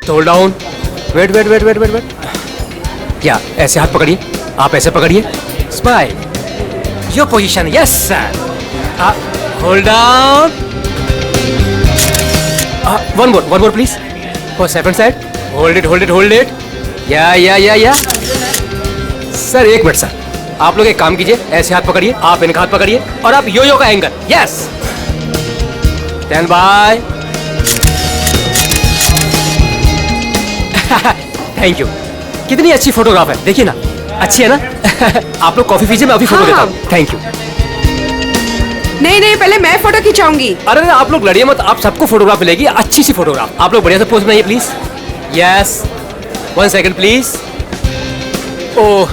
Just hold down, wait wait wait wait wait wait, या ऐसे हाथ पकड़िए, आप ऐसे पकड़िए, smile, your position, yes sir, hold down, one more please, for second side, hold it hold it hold it, या sir एक minute sir, आप लोग एक काम कीजिए, ऐसे हाथ पकड़िए, आप इनका हाथ पकड़िए और आप यो का angle, yes, stand by, thank you. कितनी अच्छी फोटोग्राफ है, देखिए ना, अच्छी है ना। आप लोग कॉफी पीजिए, मैं अभी फोटो लेता हूँ। Thank you. नहीं, पहले मैं फोटो खिंचाऊंगी। अरे आप लोग लड़िए मत, आप सबको फोटोग्राफ मिलेगी, अच्छी सी फोटोग्राफ। आप लोग बढ़िया से पोज बनाइए please. Yes, 1 second please. Oh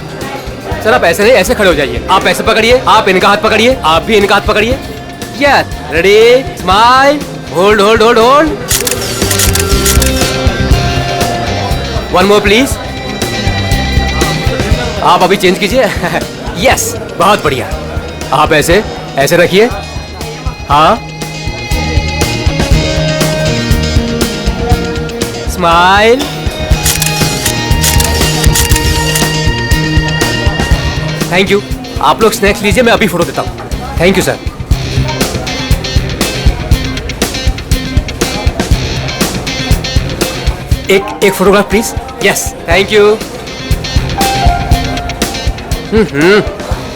sir, आप ऐसे नहीं, ऐसे खड़े हो जाइए, आप ऐसे पकड़िए, आप इनका हाथ पकड़िए, आप भी इनका हाथ पकड़िए। Yes, ready, smile, hold hold hold hold, one more please. आप अभी चेंज कीजिए। यस, बहुत बढ़िया। आप ऐसे ऐसे रखिए, हाँ, स्माइल, थैंक यू। आप लोग स्नैक्स लीजिए, मैं अभी फोटो देता हूँ। Thank you sir. एक photograph please. Yes, thank you.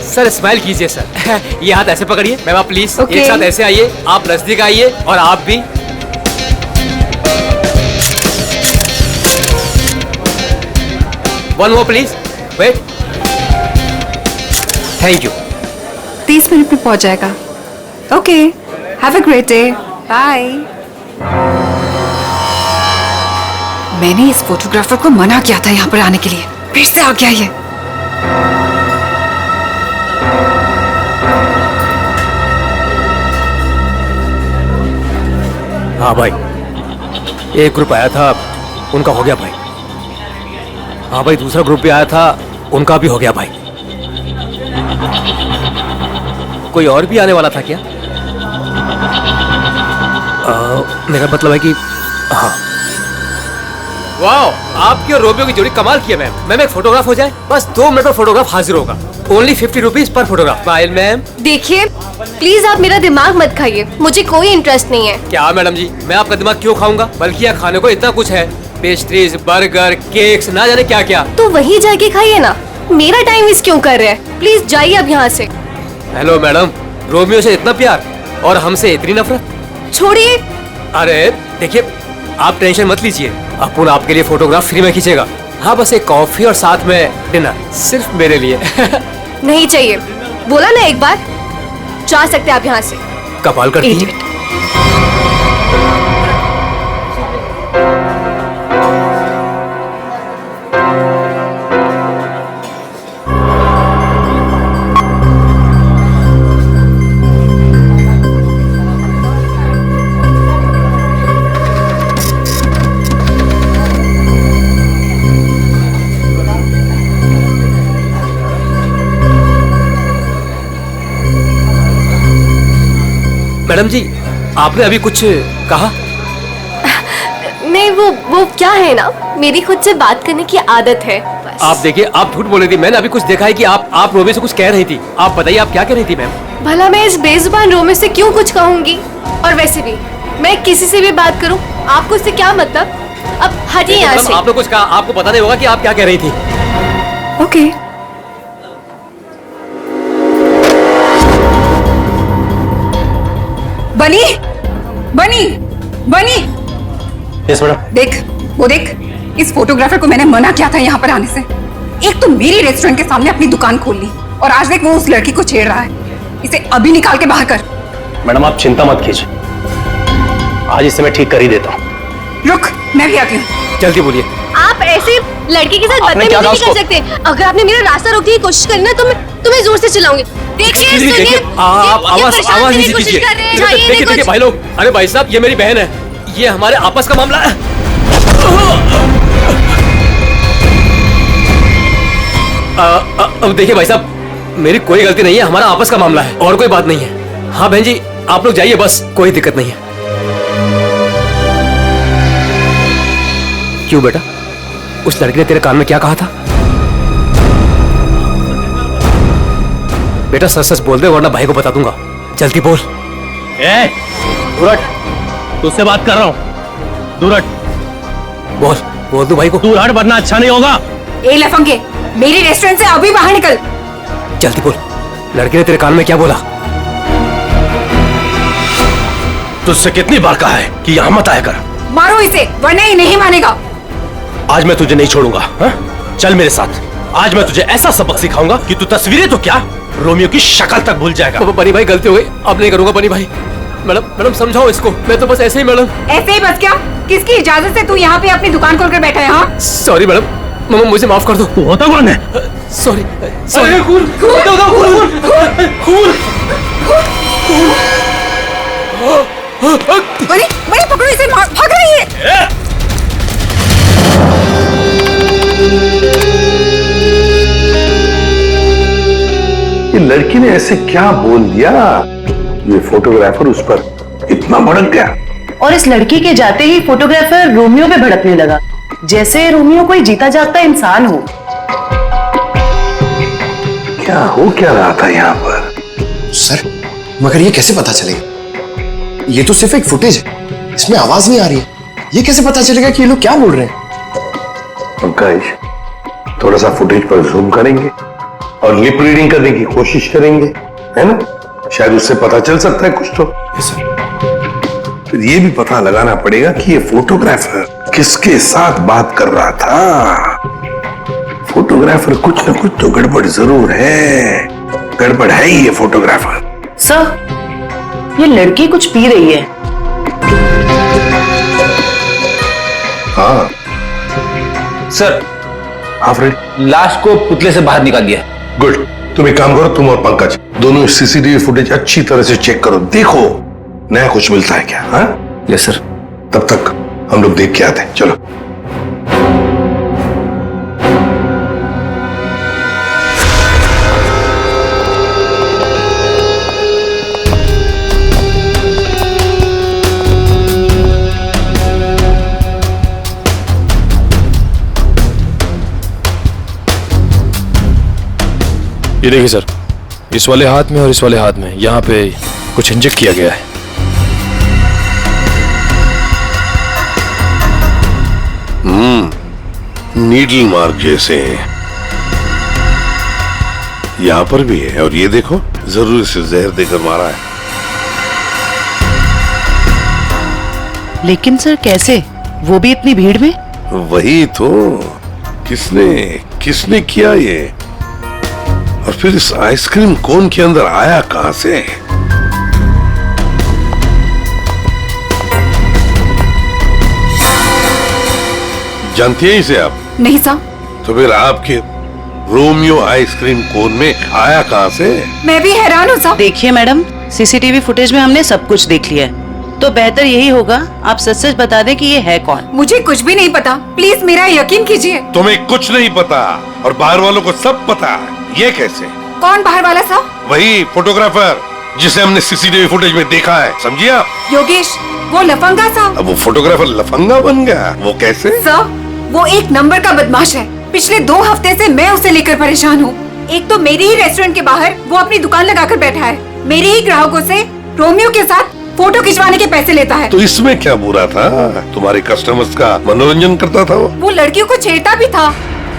Sir smile कीजिए सर। ये हाथ ऐसे पकड़िए, मैम आप प्लीज एक साथ ऐसे आइए, आप नजदीक आइए और आप भी। One more please, wait, thank you. 30 minute में पहुंच जाएगा। Okay, have a great day, bye. मैंने इस फोटोग्राफर को मना किया था यहाँ पर आने के लिए, फिर से आ गया ये। हाँ भाई, एक ग्रुप आया था, उनका हो गया भाई। हाँ भाई, दूसरा ग्रुप भी आया था, उनका भी हो गया भाई। कोई और भी आने वाला था क्या? मेरा मतलब है कि हाँ। वाओ, आपकी और रोमियो की जोड़ी कमाल की है मैम। मैम एक फोटोग्राफ हो जाए, बस 2 मिनट में फोटोग्राफ हाजिर होगा। Only 50 rupees per photograph. Smile ma'am. देखिए प्लीज आप मेरा दिमाग मत खाइए, मुझे कोई इंटरेस्ट नहीं है। क्या मैडम जी, मैं आपका दिमाग क्यों खाऊंगा? बल्कि यहाँ खाने को इतना कुछ है, पेस्ट्रीज, बर्गर, केक्स, ना जाने क्या क्या। तो वहीं जाके खाइए ना, मेरा टाइम वेस्ट क्यों कर रहे हैं? प्लीज जाइए अब यहाँ से। हेलो मैडम, रोमियो से इतना प्यार और हमसे इतनी नफरत? छोड़िए। अरे देखिए, आप टेंशन मत लीजिए, अपुन आपके लिए फोटोग्राफ फ्री में खींचेगा। हाँ, बस एक कॉफी और साथ में डिनर, सिर्फ मेरे लिए। नहीं चाहिए, बोला ना एक बार। जा सकते आप यहाँ से। कमाल करती है। मैडम जी, आपने अभी कुछ कहा? नहीं, वो क्या है ना, मेरी खुद से बात करने की आदत है बस। आप देखिए, आप झूठ बोल रही थी। मैंने अभी कुछ देखा है कि आप रोमियो से कुछ कह रही थी। आप बताइए, आप क्या कह रही थी मैम? भला मैं इस बेजुबान रोमियो से क्यों कुछ कहूंगी? और वैसे भी मैं किसी से भी बात करूं, आपको इससे क्या मतलब? अब हटिए यहाँ से। आपने कुछ कहा, आपको पता नहीं होगा कि आप क्या कह रही थी। ओके। बनी बनी बनी, यस मैडम। देख, वो देख, इस फोटोग्राफर को मैंने मना किया था यहाँ पर आने से। एक तो मेरी रेस्टोरेंट के सामने अपनी दुकान खोल ली, और आज देख वो उस लड़की को छेड़ रहा है। इसे अभी निकाल के बाहर कर। मैडम आप चिंता मत कीजिए, आज इसे मैं ठीक कर ही देता हूँ। रुक, मैं भी आती हूँ। जल्दी बोलिए। आप ऐसे लड़के के साथ आपने क्या बदतमीजी कहा नहीं कर सकते। अगर आपने मेरा रास्ता रोकने की कोशिश करी ना, तो मैं तुम्हें जोर से चिल्लाऊंगी। देखिए, देखिए, सुनिए, आप ये आवाज परेशान आवाज करने नहीं की कोशिश कीजिए। कर रहे हैं। देखिए चाहिए देखिए कुछ। भाई लोग, अरे भाई साहब, ये मेरी बहन है, ये हमारे आपस का मामला है। अब देखिए भाई साहब, मेरी कोई गलती नहीं है, हमारा आपस का मामला है और कोई बात नहीं है। हाँ बहन जी, आप लोग जाइए, बस कोई दिक्कत नहीं है। क्यों बेटा? उस लड़के ने तेरे कान में क्या कहा था? बेटा सच सच बोल दे वरना भाई को बता दूंगा। जल्दी बोल। दूर हट, तुझसे बात कर रहा हूँ। दूर हट। बोल बोल दो भाई को। दूर हट वरना अच्छा नहीं होगा। ए लफंगे, मेरी रेस्टोरेंट से अभी बाहर निकल। जल्दी बोल, लड़के ने तेरे कान में क्या बोला? तुझसे कितनी बार कहा है कि यहाँ मत आया कर। मारो इसे वरना ये नहीं मानेगा। आज मैं तुझे नहीं छोड़ूंगा। हा? चल मेरे साथ। आज मैं तुझे ऐसा सबक सिखाऊंगा कि तू तस्वीरें तो क्या, रोमियो की शक्ल तक भूल जाएगा। बनी भाई गलती हो गई, अब नहीं करूंगा। बनी भाई, मैडम समझाओ इसको। मैं तो बस ऐसे ही मैडम। ऐसे ही बस क्या? किसकी इजाजत से तू यहाँ पे अपनी दुकान खोलकर बैठा है? हाँ सॉरी मैडम, मुझे माफ कर दो। तू होता कौन है? Sorry sorry. बनी बनी पकड़ो इसे, भाग रही है। ये लड़की ने ऐसे क्या बोल दिया? ये फोटोग्राफर उस पर इतना भड़क गया। और इस लड़की के जाते ही फोटोग्राफर रोमियो पे भड़कने लगा, जैसे रोमियो कोई जीता जागता इंसान हो। क्या हो क्या रहा था यहाँ पर? सर, मगर ये कैसे पता चलेगा? ये तो सिर्फ एक फुटेज है, इसमें आवाज नहीं आ रही है। ये कैसे पता चलेगा कि ये लोग क्या बोल रहे हैं? पंकज, थोड़ा सा फुटेज पर जूम करेंगे और लिप रीडिंग करने की कोशिश करेंगे, है ना? शायद उससे पता चल सकता है कुछ तो। फिर ये भी पता लगाना पड़ेगा कि ये फोटोग्राफर किसके साथ बात कर रहा था। फोटोग्राफर कुछ ना कुछ तो गड़बड़ जरूर है। गड़बड़ है ही ये फोटोग्राफर। सर, ये लड़की कुछ पी रही है। हाँ सर, आफरीन, लाश को पुतले से बाहर निकाल दिया। गुड। तुम एक काम करो, तुम और पंकज दोनों सीसीटीवी फुटेज अच्छी तरह से चेक करो, देखो नया कुछ मिलता है क्या। हाँ यस सर। तब तक हम लोग देख के आते हैं। चलो। ये देखिए सर, इस वाले हाथ में और इस वाले हाथ में यहाँ पे कुछ इंजेक्ट किया गया है। नीडल मार्क जैसे हैं। यहां पर भी है, और ये देखो जरूर इसे जहर देकर मारा है। लेकिन सर कैसे, वो भी इतनी भीड़ में? वही तो, किसने किसने किया ये? और फिर इस आइसक्रीम कोन के अंदर आया कहां से? जानती है इसे आप? नहीं साहब। तो फिर आपके रोमियो आइसक्रीम कोन में आया कहां से? मैं भी हैरान हूँ साहब। देखिए मैडम, सीसीटीवी फुटेज में हमने सब कुछ देख लिया है, तो बेहतर यही होगा आप सच सच बता दें कि ये है कौन। मुझे कुछ भी नहीं पता, प्लीज मेरा यकीन कीजिए। तुम्हें कुछ नहीं पता और बाहर वालों को सब पता है। ये कैसे? कौन बाहर वाला साहब? वही फोटोग्राफर जिसे हमने सीसीटीवी फुटेज में देखा है, समझिए आप? योगेश, वो लफंगा साहब। अब वो फोटोग्राफर लफंगा बन गया? वो कैसे? सर, वो एक नंबर का बदमाश है। पिछले 2 हफ्ते से मैं उसे लेकर परेशान हूँ। एक तो मेरे ही रेस्टोरेंट के बाहर वो अपनी दुकान लगाकर बैठा है, मेरे ही ग्राहकों से रोमियो के साथ फोटो खिंचवाने के पैसे लेता है। तो इसमें क्या बुरा था? तुम्हारे कस्टमर्स का मनोरंजन करता था वो लड़कियों को छेड़ता भी था।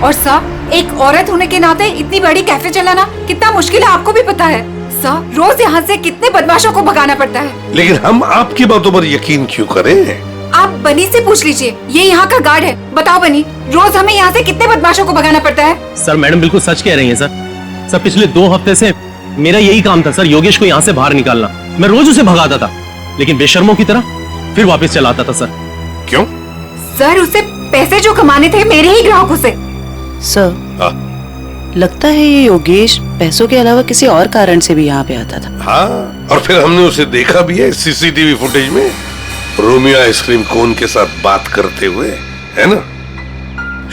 और सर, एक औरत होने के नाते इतनी बड़ी कैफे चलाना कितना मुश्किल है, आपको भी पता है। सर, रोज यहाँ से कितने बदमाशों को भगाना पड़ता है। लेकिन हम आपकी बातों पर यकीन क्यों करें? आप बनी से पूछ लीजिए, ये यहाँ का गार्ड है। बताओ बनी, रोज हमें यहाँ से कितने बदमाशों को भगाना पड़ता है? सर मैडम बिल्कुल सच कह रही हैं सर। पिछले 2 हफ्ते से मेरा यही काम था सर, योगेश को यहाँ से बाहर निकालना। मैं रोज उसे भगाता था, लेकिन बेशर्मों की तरह फिर वापस चलाता था सर। क्यों? सर, उसे पैसे जो कमाने थे मेरे ही ग्राहकों से। सर, लगता है ये योगेश पैसों के अलावा किसी और कारण से भी यहाँ पे आता था। हाँ, और फिर हमने उसे देखा भी है सीसीटीवी फुटेज में, रोमियो आइसक्रीम कोन के साथ बात करते हुए, है ना?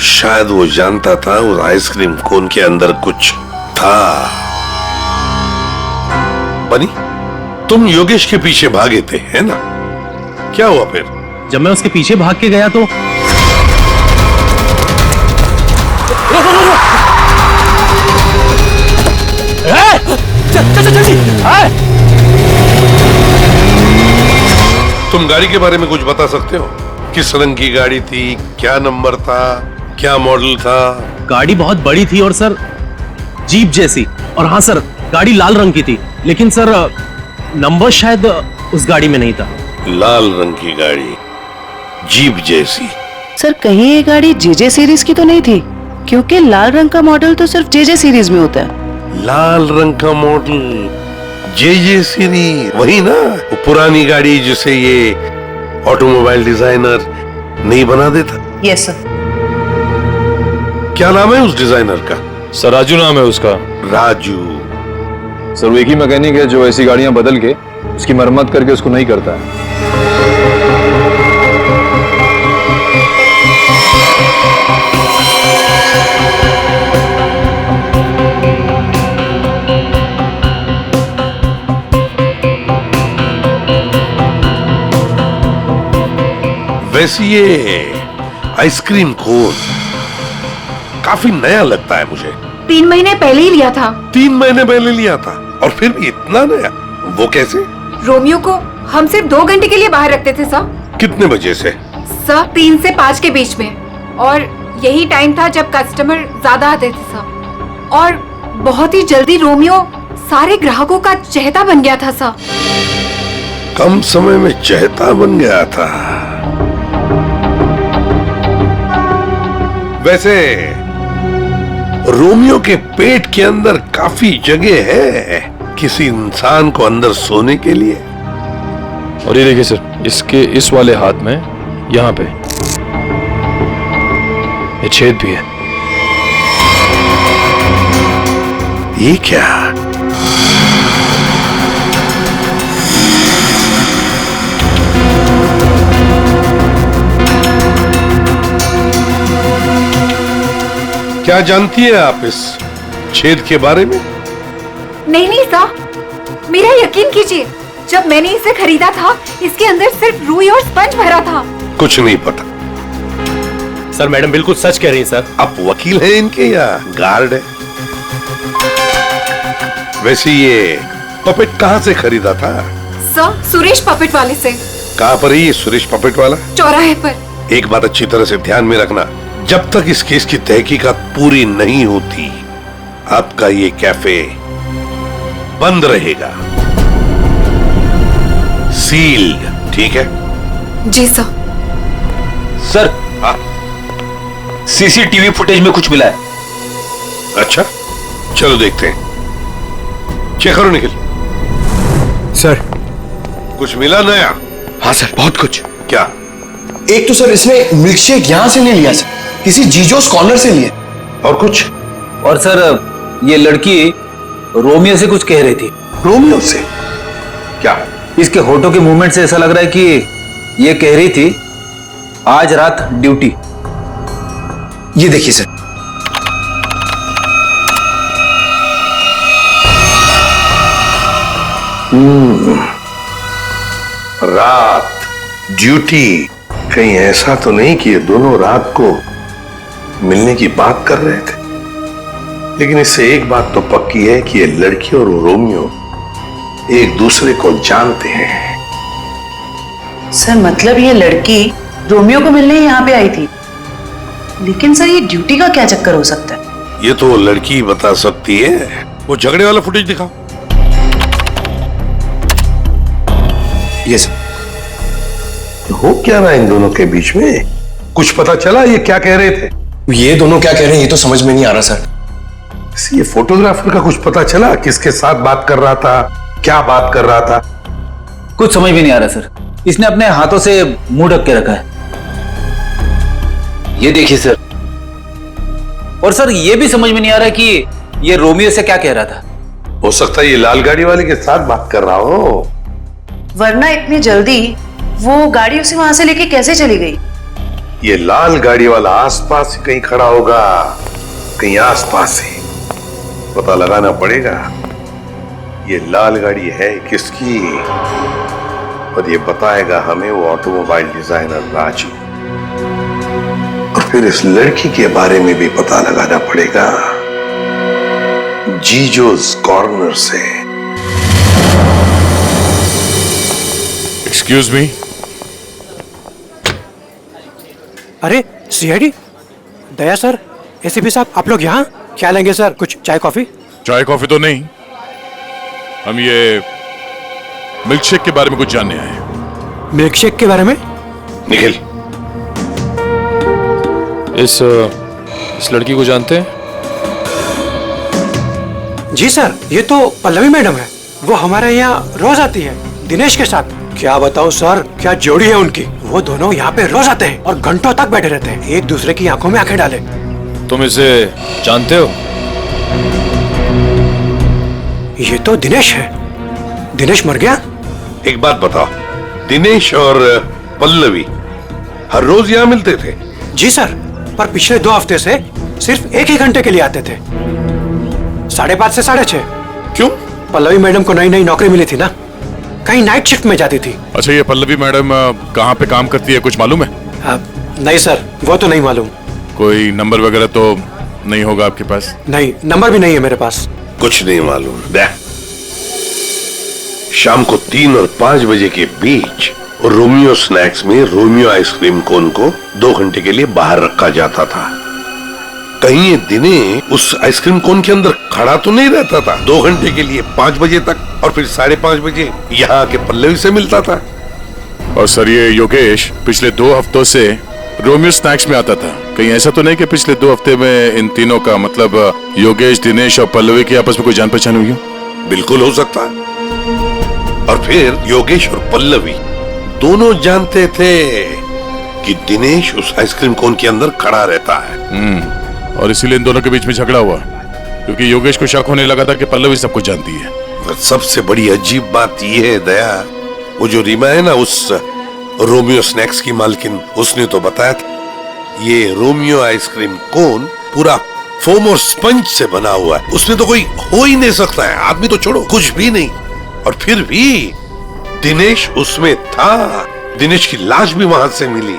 शायद वो जानता था उस आइसक्रीम कोन के अंदर कुछ था। बनी, तुम योगेश के पीछे भागे थे, है ना? क्या हुआ फिर? जब मैं उसके पीछे भाग के गया तो चल चल चल जल्दी। तुम गाड़ी के बारे में कुछ बता सकते हो? किस रंग की गाड़ी थी, क्या नंबर था, क्या मॉडल था? गाड़ी बहुत बड़ी थी और सर जीप जैसी। और हाँ सर, गाड़ी लाल रंग की थी, लेकिन सर नंबर शायद उस गाड़ी में नहीं था। लाल रंग की गाड़ी, जीप जैसी। सर कहीं ये गाड़ी जेजे सीरीज की तो नहीं थी? क्योंकि लाल रंग का मॉडल तो सिर्फ जेजे सीरीज में होता है। लाल रंग का मॉडल, जे सीरीज, वही ना? वो पुरानी गाड़ी जिसे ये ऑटोमोबाइल डिजाइनर नहीं बना देता। Yes sir. क्या नाम है उस डिजाइनर का? सर राजू नाम है उसका। राजू। सर वो एक ही मैकेनिक है जो ऐसी गाड़ियां बदल के उसकी मरम्मत करके उसको नहीं करता है। वैसे ये आइसक्रीम कोन काफी नया लगता है मुझे। 3 महीने पहले ही लिया था। 3 महीने पहले लिया था और फिर भी इतना नया? वो कैसे? रोमियो को हम सिर्फ 2 घंटे के लिए बाहर रखते थे सर। कितने बजे से? सर 3 से 5 के बीच में, और यही टाइम था जब कस्टमर ज्यादा आते थे सर। और बहुत ही जल्दी रोमियो सारे ग्राहकों का चहेता बन गया था सर। कम समय में चहेता बन गया था। वैसे रोमियो के पेट के अंदर काफी जगह है किसी इंसान को अंदर सोने के लिए। और ये देखिए सर, इसके इस वाले हाथ में यहाँ पे ये छेद भी है। ये क्या? क्या जानती है आप इस छेद के बारे में? नहीं सर, मेरा यकीन कीजिए, जब मैंने इसे खरीदा था इसके अंदर सिर्फ रुई और स्पंज भरा था। कुछ नहीं पता। सर मैडम बिल्कुल सच कह रही हैं सर। आप वकील हैं इनके या गार्ड है? वैसे ये पपेट कहाँ से खरीदा था? सर सुरेश पपेट वाले से। कहाँ पर है ये सुरेश पपेट वाला? चौराहे पर। एक बात अच्छी तरह से ध्यान में रखना, जब तक इस केस की तहकीकात पूरी नहीं होती आपका ये कैफे बंद रहेगा, सील्ड। ठीक है? जी सर। सर सीसीटीवी फुटेज में कुछ मिला है। अच्छा, चलो देखते हैं। चेक करो निखिल। सर। कुछ मिला नया? हाँ सर, बहुत कुछ। क्या? एक तो सर इसने मिल्कशेक यहां से नहीं लिया सर, किसी जीजोस कॉर्नर से लिए। और कुछ? और सर ये लड़की रोमियो से कुछ कह रही थी। रोमियो से? क्या? इसके होठों के मूवमेंट से ऐसा लग रहा है कि ये कह रही थी आज रात ड्यूटी। ये देखिए सर। रात ड्यूटी, कहीं ऐसा तो नहीं कि ये दोनों रात को मिलने की बात कर रहे थे? लेकिन इससे एक बात तो पक्की है कि ये लड़की और रोमियो एक दूसरे को जानते हैं। सर मतलब ये लड़की रोमियो को मिलने यहाँ पे आई थी, लेकिन सर ये ड्यूटी का क्या चक्कर हो सकता है? ये तो लड़की बता सकती है। वो झगड़े वाला फुटेज दिखाओ। ये सर। हो क्या रहा है इन दोनों के बीच में? कुछ पता चला ये क्या कह रहे थे? ये दोनों क्या कह रहे हैं ये तो समझ में नहीं आ रहा सर। ये फोटोग्राफर का कुछ पता चला? किसके साथ बात कर रहा था, क्या बात कर रहा था? कुछ समझ में नहीं आ रहा सर। इसने अपने हाथों से मुंह ढक के रखा है। ये देखिए सर। और सर ये भी समझ में नहीं आ रहा कि ये रोमियो से क्या कह रहा था। हो सकता है ये लाल गाड़ी वाले के साथ बात कर रहा हो। वरना इतनी जल्दी वो गाड़ी उसे वहां से लेके कैसे चली गई? ये लाल गाड़ी वाला आसपास ही कहीं खड़ा होगा, कहीं आसपास ही। पता लगाना पड़ेगा ये लाल गाड़ी है किसकी, और ये बताएगा हमें वो ऑटोमोबाइल डिजाइनर राजू। और फिर इस लड़की के बारे में भी पता लगाना पड़ेगा जीजोस कॉर्नर से। Excuse me. अरे सीआईडी दया सर, एसीपी साहब, आप लोग यहाँ क्या लेंगे सर? कुछ चाय कॉफी? चाय कॉफी तो नहीं, हम ये मिल्कशेक के बारे में कुछ जानने आए हैं। मिल्कशेक के बारे में? निखिल, इस लड़की को जानते हैं? जी सर, ये तो पल्लवी मैडम है। वो हमारे यहाँ रोज आती है दिनेश के साथ। क्या बताऊं सर, क्या जोड़ी है उनकी। वो दोनों यहाँ पे रोज आते हैं और घंटों तक बैठे रहते हैं, एक दूसरे की आंखों में आंखें डाले। तुम इसे जानते हो? ये तो दिनेश है। दिनेश मर गया? एक बात बताओ, दिनेश और पल्लवी हर रोज यहाँ मिलते थे? जी सर, पर पिछले 2 हफ्ते से सिर्फ एक ही घंटे के लिए आते थे, 5:30 से 6:30। क्यों? पल्लवी मैडम को नई नई नौकरी मिली थी ना, कहीं नाइट शिफ्ट में जाती थी। अच्छा, ये पल्लवी मैडम कहाँ पे काम करती है, कुछ मालूम है? नहीं सर, वो तो नहीं मालूम। कोई नंबर वगैरह तो नहीं होगा आपके पास? नहीं, नंबर भी नहीं है मेरे पास। कुछ नहीं मालूम। देख, शाम को 3 और 5 बजे के बीच रोमियो स्नैक्स में रोमियो आइसक्रीम कोन को 2 घंटे के लिए बाहर रखा जाता था। कहीं ये दिनेश उस आइसक्रीम कोन के अंदर खड़ा तो नहीं रहता था 2 घंटे के लिए 5 बजे तक, और फिर 5:30 बजे यहाँ के पल्लवी से मिलता था? और सर, ये योगेश पिछले 2 हफ्तों से रोमियो स्नैक्स में आता था। कहीं ऐसा तो नहीं कि पिछले 2 हफ्ते में इन तीनों का, मतलब योगेश, दिनेश और पल्लवी की आपस में कोई जान पहचान हुई हो? बिल्कुल हो सकता है। और फिर योगेश और पल्लवी दोनों जानते थे कि दिनेश उस आइसक्रीम कोन के अंदर खड़ा रहता है। और इसीलिए इन दोनों के बीच में झगड़ा हुआ, क्योंकि योगेश को शक होने लगा था कि पल्लवी सब कुछ जानती है। पर सबसे बड़ी अजीब बात यह है दया, वो जो रीमा है ना, उस रोमियो स्नैक्स की मालकिन, उसने तो बताया था ये रोमियो आइसक्रीम कोन पूरा फोम और स्पंज से बना हुआ है, उसमें तो कोई हो ही नहीं सकता है, आदमी तो छोड़ो, कुछ भी नहीं। और फिर भी दिनेश उसमें था, दिनेश की लाश भी वहां से मिली।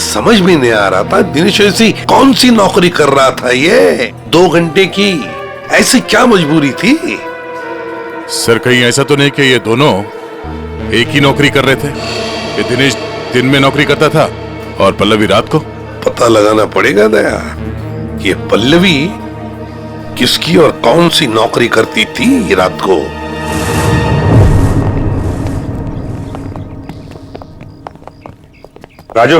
समझ में नहीं आ रहा था दिनेश ऐसी कौन सी नौकरी कर रहा था, ये 2 घंटे की ऐसी क्या मजबूरी थी? सर, कहीं ऐसा तो नहीं कि ये दोनों एक ही नौकरी कर रहे थे? ये दिनेश दिन में नौकरी करता था और पल्लवी रात को? पता लगाना पड़ेगा दया कि ये पल्लवी किसकी और कौन सी नौकरी करती थी रात को। राजू,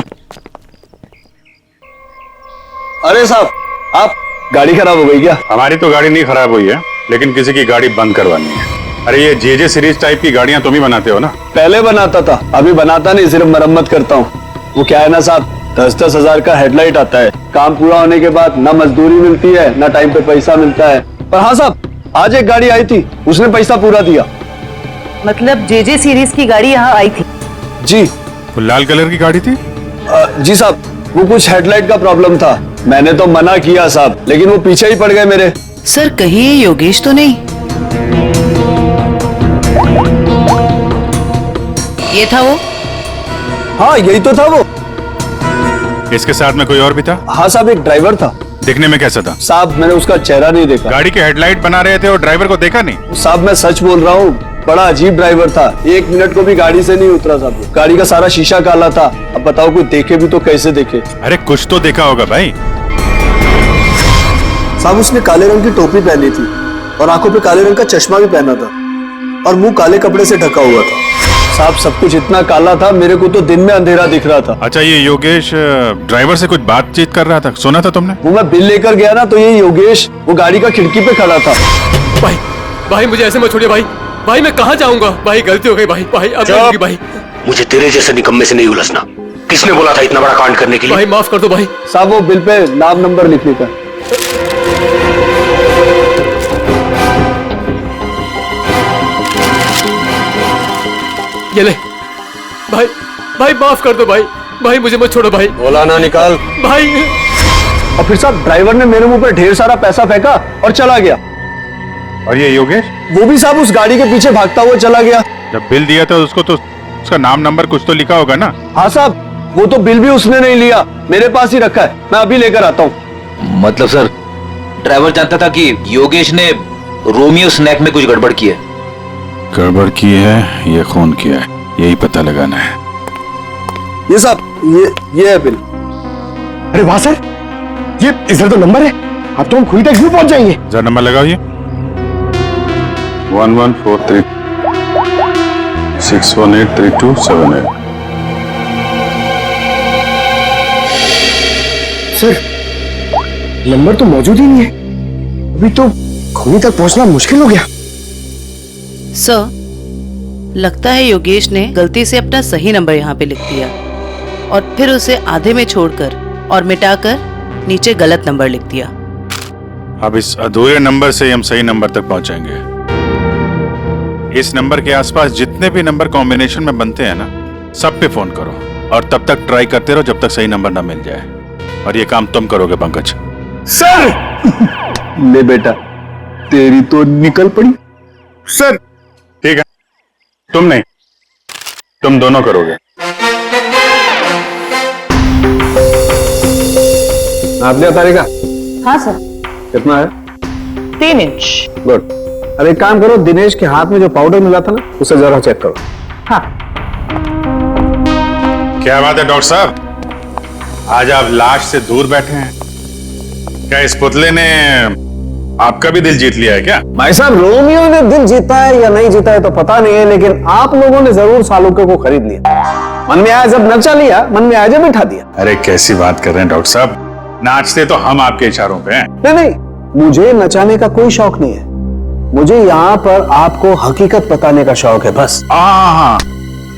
अरे साहब, आप गाड़ी खराब हो गई क्या? हमारी तो गाड़ी नहीं खराब हुई है, लेकिन किसी की गाड़ी बंद करवानी है। अरे ये जेजे सीरीज टाइप की गाड़ियां तुम ही बनाते हो ना? पहले बनाता था, अभी बनाता नहीं, सिर्फ मरम्मत करता हूँ। वो क्या है ना साहब, 10-10 हजार का हेडलाइट आता है, काम पूरा होने के बाद ना मजदूरी मिलती है ना टाइम पे पैसा मिलता है। पर हाँ साहब, आज एक गाड़ी आई थी, उसने पैसा पूरा दिया। मतलब जेजे सीरीज की गाड़ी यहाँ आई थी? जी। वो लाल कलर की गाड़ी थी? जी साहब, वो कुछ हेडलाइट का प्रॉब्लम था, मैंने तो मना किया साहब, लेकिन वो पीछे ही पड़ गए मेरे। सर, कहीं ये योगेश तो नहीं? ये था वो? हाँ, यही तो था वो। इसके साथ में कोई और भी था? हाँ साहब, एक ड्राइवर था। दिखने में कैसा था? साहब, मैंने उसका चेहरा नहीं देखा। गाड़ी के हेडलाइट बना रहे थे और ड्राइवर को देखा नहीं? साहब, मैं सच बोल रहा हूँ, बड़ा अजीब ड्राइवर था, 1 मिनट को भी गाड़ी से नहीं उतरा साहब। गाड़ी का सारा शीशा काला था। अब बताओ, कोई देखे भी तो कैसे देखे? अरे कुछ तो देखा होगा भाई। साहब, उसने काले रंग की टोपी पहनी थी और आंखों पे काले रंग का चश्मा भी पहना था और मुंह काले कपड़े से ढका हुआ था। साहब, सब कुछ इतना काला था, मेरे को तो दिन में अंधेरा दिख रहा था। अच्छा, ये योगेश ड्राइवर से कुछ बातचीत कर रहा था, सुना था तुमने? वो मैं बिल लेकर गया ना, तो ये योगेश वो गाड़ी का खिड़की पे खड़ा था। भाई, भाई मुझे ऐसे मत छोड़िए भाई। भाई मैं कहाँ जाऊंगा? भाई गलती हो गई भाई। भाई अब नहीं होगी भाई। मुझे तेरे जैसे निकम्मे से नहीं उलझना। किसने बोला था इतना बड़ा कांड करने के लिए? भाई माफ कर दो भाई। साहब, वो बिल पे नाम नंबर लिखने का। ये ले भाई। भाई माफ कर दो भाई। भाई मुझे मत छोड़ो भाई। बोला ना, निकाल भाई। और फिर साहब, ड्राइवर ने मेरे मुंह पे ढेर सारा पैसा फेंका और चला गया। और ये योगेश? वो भी साहब उस गाड़ी के पीछे भागता हुआ चला गया। जब बिल दिया था उसको तो उसका नाम नंबर कुछ तो लिखा होगा ना? हाँ साहब, वो तो बिल भी उसने नहीं लिया, मेरे पास ही रखा है, मैं अभी लेकर आता हूँ। मतलब सर, ड्राइवर जानता था कि योगेश ने रोमियो स्नैक में कुछ गड़बड़ की है? गड़बड़ की है या खून किया है? यही पता लगाना है। ये साहब ये है बिल। अरे वाह सर, ये इधर तो नंबर है, अब तो हम खुद तक यूं पहुंच जाएंगे। जरा नंबर लगाओ ये 1143 6183278। सर नंबर तो मौजूद ही नहीं है, अभी तो खूनी तक पहुंचना मुश्किल हो गया। सर, लगता है योगेश ने गलती से अपना सही नंबर यहाँ पे लिख दिया और फिर उसे आधे में छोड़कर और मिटाकर नीचे गलत नंबर लिख दिया। अब इस अधूरे नंबर से हम सही नंबर तक पहुंचेंगे। इस नंबर के आसपास जितने भी नंबर कॉम्बिनेशन में बनते हैं ना, सब पे फोन करो और तब तक ट्राई करते रहो जब तक सही नंबर ना मिल जाए। और ये काम तुम करोगे पंकज। सर ले बेटा, तेरी तो निकल पड़ी। सर ठीक है, तुम नहीं, तुम दोनों करोगे। नाप लिया तारिका? हाँ सर। कितना है? 3 इंच। गुड। अब एक काम करो, दिनेश के हाथ में जो पाउडर मिला था ना, उसे जरा चेक करो। हाँ। क्या बात है डॉक्टर साहब, आज आप लाश से दूर बैठे हैं। क्या इस पुतले ने आपका भी दिल जीत लिया है क्या? भाई साहब, रोमियो ने दिल जीता है या नहीं जीता है तो पता नहीं है, लेकिन आप लोगों ने जरूर सालुके को खरीद लिया। मन में आया जब नचा लिया, मन में आया जब बिठा दिया। अरे कैसी बात कर रहे हैं डॉक्टर साहब, नाचते तो हम आपके इशारों पे हैं। नहीं नहीं, मुझे नचाने का कोई शौक नहीं है, मुझे यहाँ पर आपको हकीकत बताने का शौक है बस। हाँ,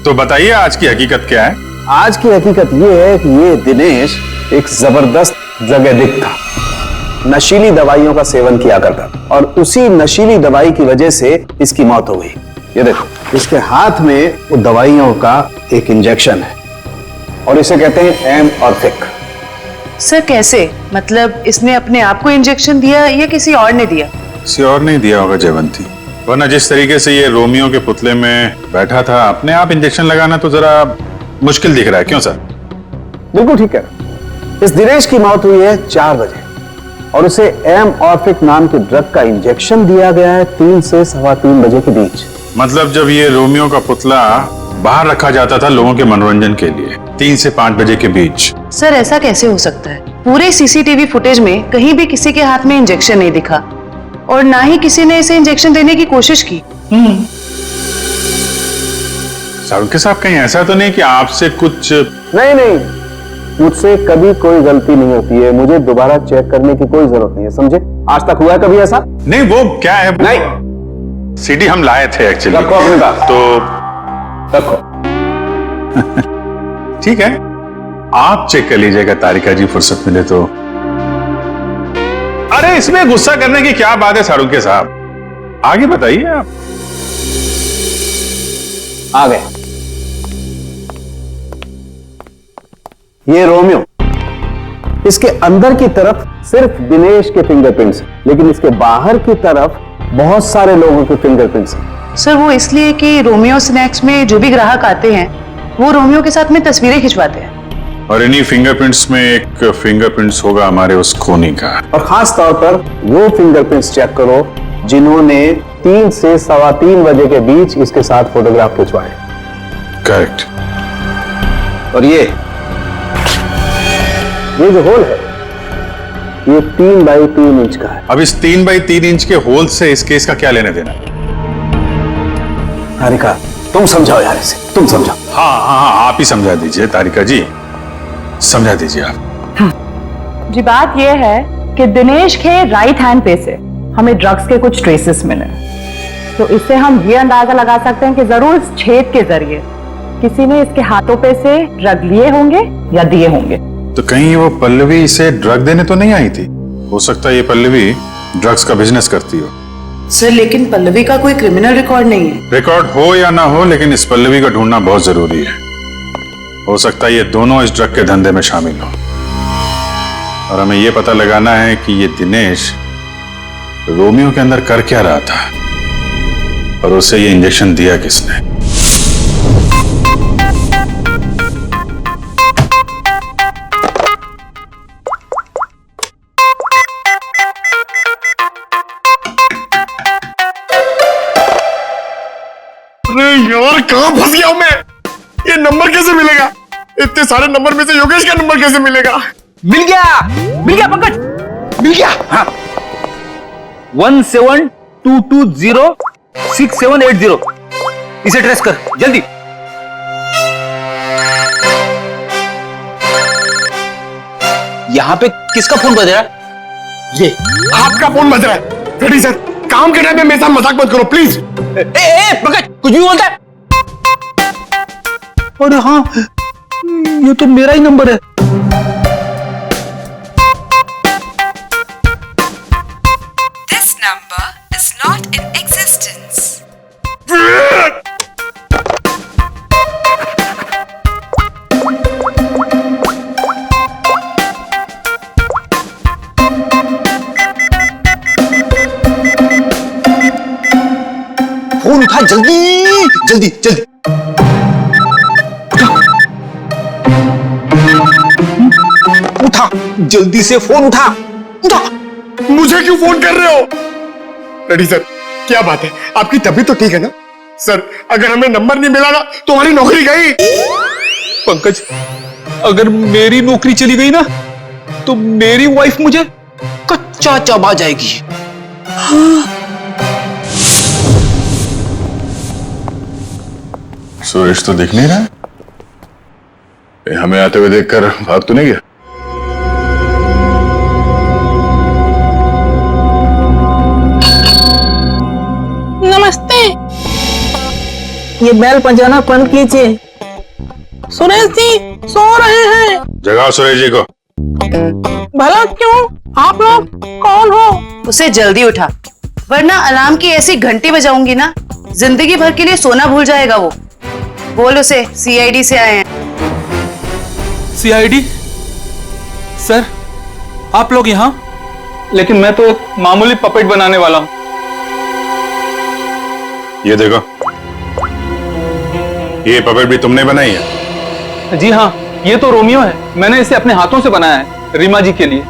तो बताइए आज की हकीकत क्या है? आज की हकीकत ये है कि ये दिनेश एक जबरदस्त ड्रग एडिक्ट था, नशीली दवाइयों का सेवन किया करता था और उसी नशीली दवाई की वजह से इसकी मौत हो गई। ये देखो, इसके हाथ में वो दवाइयों का एक इंजेक्शन है और इसे कहते हैं एमऑर्फिक। सर कैसे? मतलब इसने अपने आप को इंजेक्शन दिया या किसी और ने दिया? किसी और नहीं दिया होगा जयवंती, वरना जिस तरीके से ये रोमियो के पुतले में बैठा था, अपने आप इंजेक्शन लगाना तो जरा मुश्किल दिख रहा है। क्यों सर? बिल्कुल ठीक है। इस दिनेश की मौत हुई है 4 बजे और उसे एमऑर्फिक नाम की ड्रग का इंजेक्शन दिया गया है 3 से 3:15 बजे के बीच। मतलब जब ये रोमियो का पुतला बाहर रखा जाता था लोगों के मनोरंजन के लिए, 3 से 5 बजे के बीच। सर ऐसा कैसे हो सकता है? पूरे सीसीटीवी फुटेज में कहीं भी किसी के हाथ में इंजेक्शन नहीं दिखा और ना ही किसी ने इसे इंजेक्शन देने की कोशिश की। सारुके साहब, कहीं ऐसा तो नहीं कि आपसे कुछ? नहीं, मुझसे कभी कोई गलती नहीं होती है, मुझे दोबारा चेक करने की कोई जरूरत नहीं है, समझे? आज तक हुआ है कभी ऐसा? नहीं, वो क्या है? नहीं, सीडी हम लाए थे एक्चुअली। रखो अपने पास। तो रखो। ठीक है, आप चेक कर लीजिएगा तारिका जी, फुर्सत मिले तो। अरे इसमें गुस्सा करने की क्या बात है सारुके साहब, आगे बताइए आप। आ गए। ये रोमियो, इसके अंदर की तरफ सिर्फ दिनेश के फिंगरप्रिंट्स हैं, लेकिन इसके बाहर की तरफ बहुत सारे लोगों के फिंगरप्रिंट्स हैं। सर वो इसलिए कि रोमियो स्नैक्स में जो भी ग्राहक आते हैं वो रोमियो के साथ में तस्वीरें खिंचवाते हैं। और इन्हीं फिंगरप्रिंट्स में एक फिंगरप्रिंट्स होगा हमारे उस खूनी का। और खास तौर पर वो फिंगरप्रिंट्स चेक करो जिन्होंने 3 से 3:15 बजे के बीच इसके साथ फोटोग्राफ खिंचवाए। करेक्ट। और ये जो होल है ये 3 बाई 3 इंच का है। अब इस 3 बाई 3 इंच के होल से इस केस का क्या लेने देना? तारिका, तुम समझाओ यार इसे, तुम समझाओ। हाँ, आप ही समझा दीजिए तारिका जी, समझा दीजिए आप। जी बात यह है कि दिनेश के राइट हैंड पे से हमें ड्रग्स के कुछ ट्रेसेस मिले, तो इससे हम ये अंदाजा लगा सकते हैं कि जरूर इस छेद के जरिए किसी ने इसके हाथों पे से ड्रग लिए होंगे या दिए होंगे। तो कहीं वो पल्लवी इसे ड्रग देने तो नहीं आई थी? हो सकता है ये पल्लवी ड्रग्स का बिजनेस करती हो। सर लेकिन पल्लवी का कोई क्रिमिनल रिकॉर्ड नहीं है। रिकॉर्ड हो या ना हो, लेकिन इस पल्लवी को ढूंढना बहुत जरूरी है। हो सकता है ये दोनों इस ड्रग के धंधे में शामिल हो और हमें ये पता लगाना है कि ये दिनेश रोमियो के अंदर कर क्या रहा था और उसे ये इंजेक्शन दिया किसने। अरे यार कहाँ फंस गया हूँ मैं? ये नंबर कैसे मिलेगा? इतने सारे नंबर में से योगेश का नंबर कैसे मिलेगा? मिल गया पंकज, मिल गया। हाँ 17220670, इसे ट्रेस कर जल्दी। यहाँ पे किसका फोन बज रहा है? ये आपका फोन बज रहा है। रेडी सर, काम के टाइम में मेरे साथ मजाक मत करो प्लीज। पंकज कुछ भी बोलता है। अरे हाँ, ये तो मेरा ही नंबर है। This number is not in existence. Phone उठा जल्दी जल्दी जल्दी। उठा जल्दी से, फोन उठा उठा। मुझे क्यों फोन कर रहे हो? रेडी सर, क्या बात है? आपकी तबीयत तो ठीक है ना? सर, अगर हमें नंबर नहीं मिला ना तो हमारी नौकरी गई। पंकज, अगर मेरी नौकरी चली गई ना तो मेरी वाइफ मुझे कच्चा चबा जाएगी। सुरेश तो दिख नहीं रहा है। हमें आते हुए देखकर भाग तो नहीं गया? नमस्ते, ये बैल बजाना बंद कीजिए। सुरेश जी सो रहे हैं। जगाओ सुरेश जी को। भला क्यों? आप लोग कौन हो? उसे जल्दी उठा, वरना अलार्म की ऐसी घंटी बजाऊंगी ना, जिंदगी भर के लिए सोना भूल जाएगा वो। बोल उसे सीआईडी से आए हैं। सीआईडी? सर, आप लोग यहाँ? लेकिन मैं तो एक मामूली पपेट बनाने वाला हूँ। ये देखो, ये पपेट भी तुमने बनाई है? जी हाँ, ये तो रोमियो है। मैंने इसे अपने हाथों से बनाया है, रीमा जी के लिए।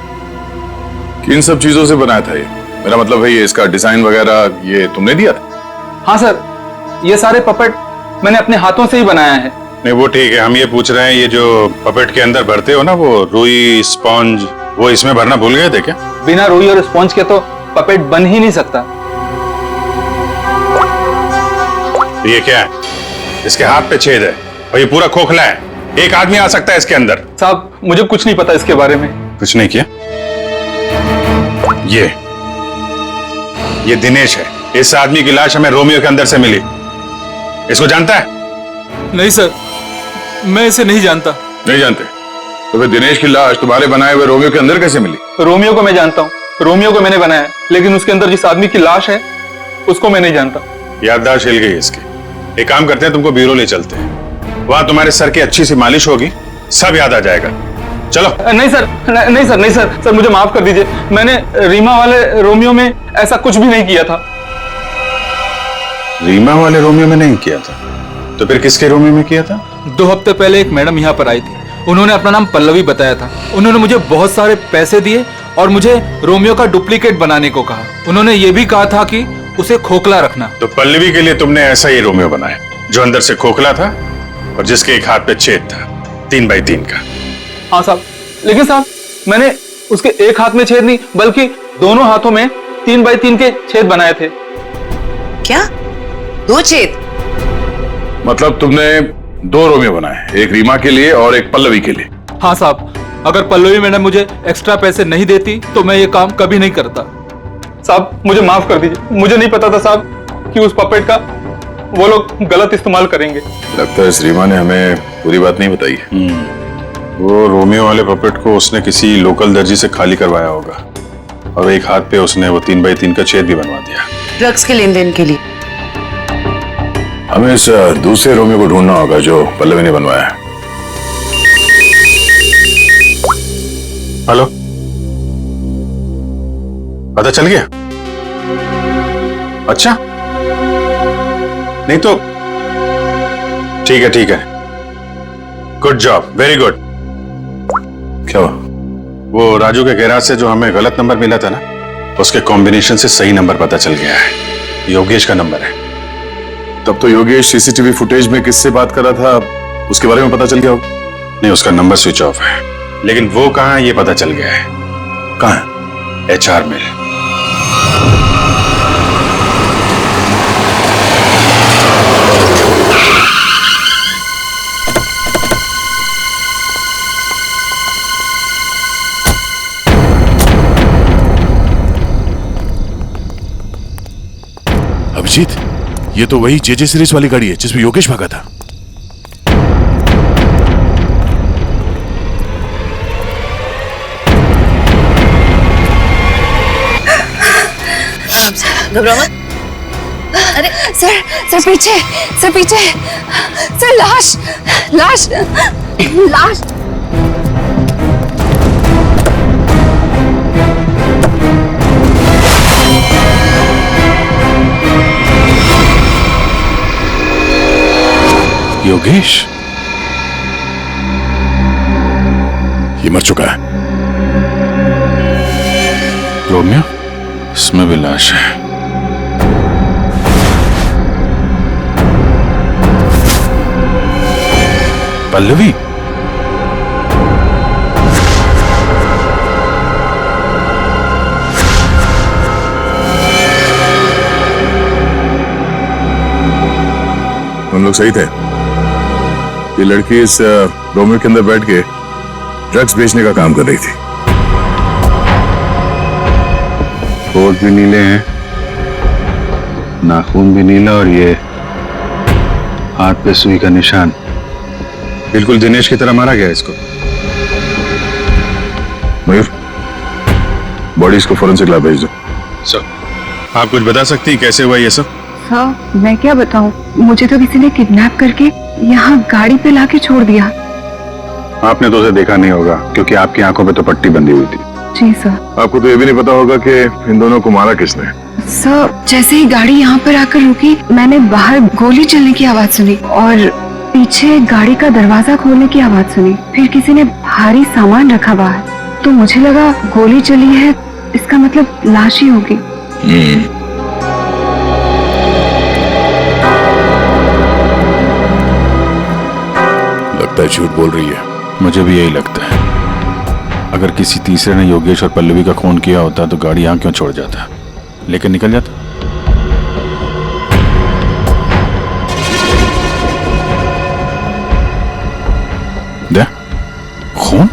किन सब चीजों से बनाया था ये? मेरा मतलब है ये इसका डिजाइन वगैरह ये तुमने दिया था? हाँ सर, ये सारे पपेट मैंने अपने हाथों से ही बनाया है। नहीं वो ठीक है, हम ये पूछ रहे हैं ये जो पपेट के अंदर भरते हो ना, वो रुई स्पॉन्ज, वो इसमें भरना भूल गए थे क्या? बिना रुई और स्पॉन्ज के तो पपेट बन ही नहीं सकता। ये क्या है? इसके हाथ पे छेद है और ये पूरा खोखला है। एक आदमी आ सकता है इसके अंदर। साहब, मुझे कुछ नहीं पता इसके बारे में। कुछ नहीं किया? ये दिनेश है। इस आदमी की लाश हमें रोमियो के अंदर से मिली। इसको जानता है? नहीं सर, मैं इसे नहीं जानता। नहीं जानते? तो फिर दिनेश की लाश तुम्हारे बनाए हुए रोमियो के अंदर कैसे मिली? रोमियो को मैं जानता हूँ, रोमियो को मैंने बनाया, लेकिन उसके अंदर जिस आदमी की लाश है उसको मैं नहीं जानता। याददाश्त हिल गई इसकी। एक काम करते हैं, तुमको ब्यूरो ले चलते हैं। वहां तुम्हारे सर की अच्छी सी मालिश होगी, सब याद आ जाएगा। चलो। नहीं सर, नहीं सर, नहीं सर, सर मुझे माफ कर दीजिए। मैंने रीमा वाले रोमियो में ऐसा कुछ भी नहीं किया था। रीमा वाले रोमियो में नहीं किया था? तो फिर किसके रोमियो में किया था? 2 हफ्ते पहले एक मैडम यहाँ पर आई थी। उन्होंने अपना नाम पल्लवी बताया था। उन्होंने मुझे बहुत सारे पैसे दिए और मुझे रोमियो का डुप्लीकेट बनाने को कहा। उन्होंने ये भी कहा था कि उसे खोखला रखना। तो पल्लवी के लिए तुमने ऐसा ही रोमियो बनाया, जो अंदर से खोखला था और जिसके एक हाथ पे छेद था, 3 बाई 3 का। हाँ साहब, लेकिन साहब मैंने उसके एक हाथ में छेद नहीं, बल्कि दोनों हाथों में 3 बाई 3 के छेद बनाए थे। क्या? 2 छेद? मतलब तुमने 2 रोमियो बनाए, एक रीमा के लिए और एक पल्लवी के लिए? हाँ साहब, अगर पल्लवी मैडम मुझे एक्स्ट्रा पैसे नहीं देती तो मैं ये काम कभी नहीं करता। साहब मुझे माफ कर दीजिए, मुझे नहीं पता था साहब कि उस पपेट का वो लोग गलत इस्तेमाल करेंगे। लगता है इस रीमा ने हमें पूरी बात नहीं बताई है। वो रोमियो वाले पपेट को उसने किसी लोकल दर्जी से खाली करवाया होगा और एक हाथ पे उसने वो 3 बाई 3 का छेद भी बनवा दिया। ड्रग्स के लेन देन के लिए। हमें इस दूसरे रोमियो को ढूंढना होगा जो पल्लवी ने बनवाया है। हेलो, पता चल गया? अच्छा, नहीं तो ठीक है, ठीक है, गुड जॉब, वेरी गुड। क्या हुआ? वो राजू के गैराज से जो हमें गलत नंबर मिला था ना, उसके कॉम्बिनेशन से सही नंबर पता चल गया है। योगेश का नंबर है। तब तो योगेश सीसीटीवी फुटेज में किससे बात कर रहा था उसके बारे में पता चल गया होगा? नहीं, उसका नंबर स्विच ऑफ है, लेकिन वो कहाँ है ये पता चल गया है। कहाँ? HR मिल। अभिजीत, ये तो वही जेजे सीरीज वाली गाड़ी है जिसमें योगेश भागा था। घबराओ मत। अरे सर पीछे, सर पीछे, सर लाश लाश लाश। योगेश ये मर चुका है। रोमियो, इसमें भी लाश है। पल्लवी, उन लोग सही थे। ये लड़की इस रोमियो के अंदर बैठ के ड्रग्स बेचने का काम कर रही थी। होठ भी नीले हैं, नाखून भी नीला, और ये हाथ पे सुई का निशान। बिल्कुल दिनेश की तरह मारा गया इसको। मयूर, बॉडी इसको फोरेंसिक लैब भेज दो। सर, आप कुछ बता सकती हैं कैसे हुआ ये सब? हाँ, मैं क्या बताऊं, मुझे तो किसी ने किडनैप करके यहाँ गाड़ी पे लाके छोड़ दिया। आपने तो उसे देखा नहीं होगा क्योंकि आपकी आंखों पे तो पट्टी बंधी हुई थी। जी सर। आपको तो ये भी नहीं पता होगा कि इन दोनों को मारा किसने। सर, जैसे ही गाड़ी यहाँ पर आकर रुकी, मैंने बाहर गोली चलने की आवाज सुनी और पीछे गाड़ी का दरवाजा खोलने की आवाज सुनी। फिर किसी ने भारी सामान रखा बाहर, तो मुझे लगा गोली चली है, इसका मतलब लाश ही होगी। लगता है झूठ बोल रही है। मुझे भी यही लगता है। अगर किसी तीसरे ने योगेश और पल्लवी का खून किया होता तो गाड़ी यहाँ क्यों छोड़ जाता, लेकिन निकल जाता। दे खून।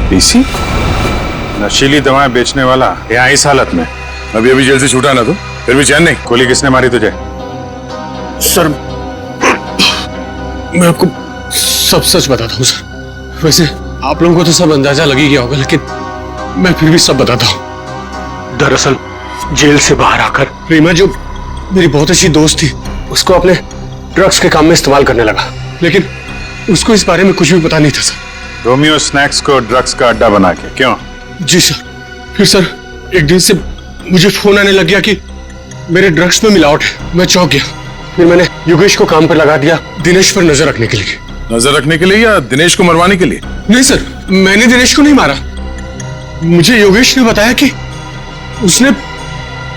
पीसी, नशीली दवाएं बेचने वाला यहाँ इस हालत में। अभी अभी जेल से छूटा ना तो फिर भी चैन नहीं। गोली किसने मारी तुझे? सर, मैं आपको सब सच बताता हूँ सर। वैसे आप लोगों को तो सब अंदाजा लग ही गया होगा, लेकिन मैं फिर भी सब बताता हूँ। दरअसल जेल से बाहर आकर रीमा, जो मेरी बहुत अच्छी दोस्त थी, उसको अपने ड्रग्स के काम में इस्तेमाल करने लगा, लेकिन उसको इस बारे में कुछ भी पता नहीं था सर। रोमियो स्नैक्स को ड्रग्स का अड्डा बना के? क्यों? जी सर। फिर सर एक दिन से मुझे फोन आने लग गया कि मेरे ड्रग्स में मिलावट है। मैं चौंक गया। फिर मैंने योगेश को काम पर लगा दिया, दिनेश पर नजर रखने के लिए। नजर रखने के लिए या दिनेश को मरवाने के लिए? नहीं सर, मैंने दिनेश को नहीं मारा। मुझे योगेश ने बताया कि उसने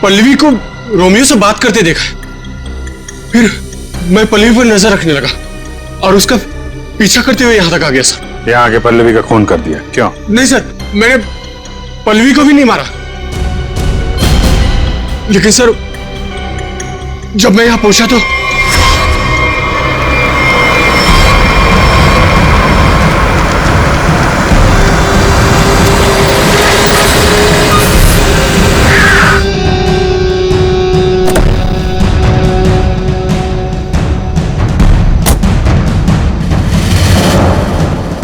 पल्लवी को रोमियो से बात करते देखा। फिर मैं पल्लवी पर नजर रखने लगा और उसका पीछा करते हुए यहाँ तक आ गया सर। यहाँ आके पल्लवी का खून कर दिया? क्यों? नहीं सर, मैंने पल्लवी को भी नहीं मारा, लेकिन सर जब मैं यहाँ पहुंचा तो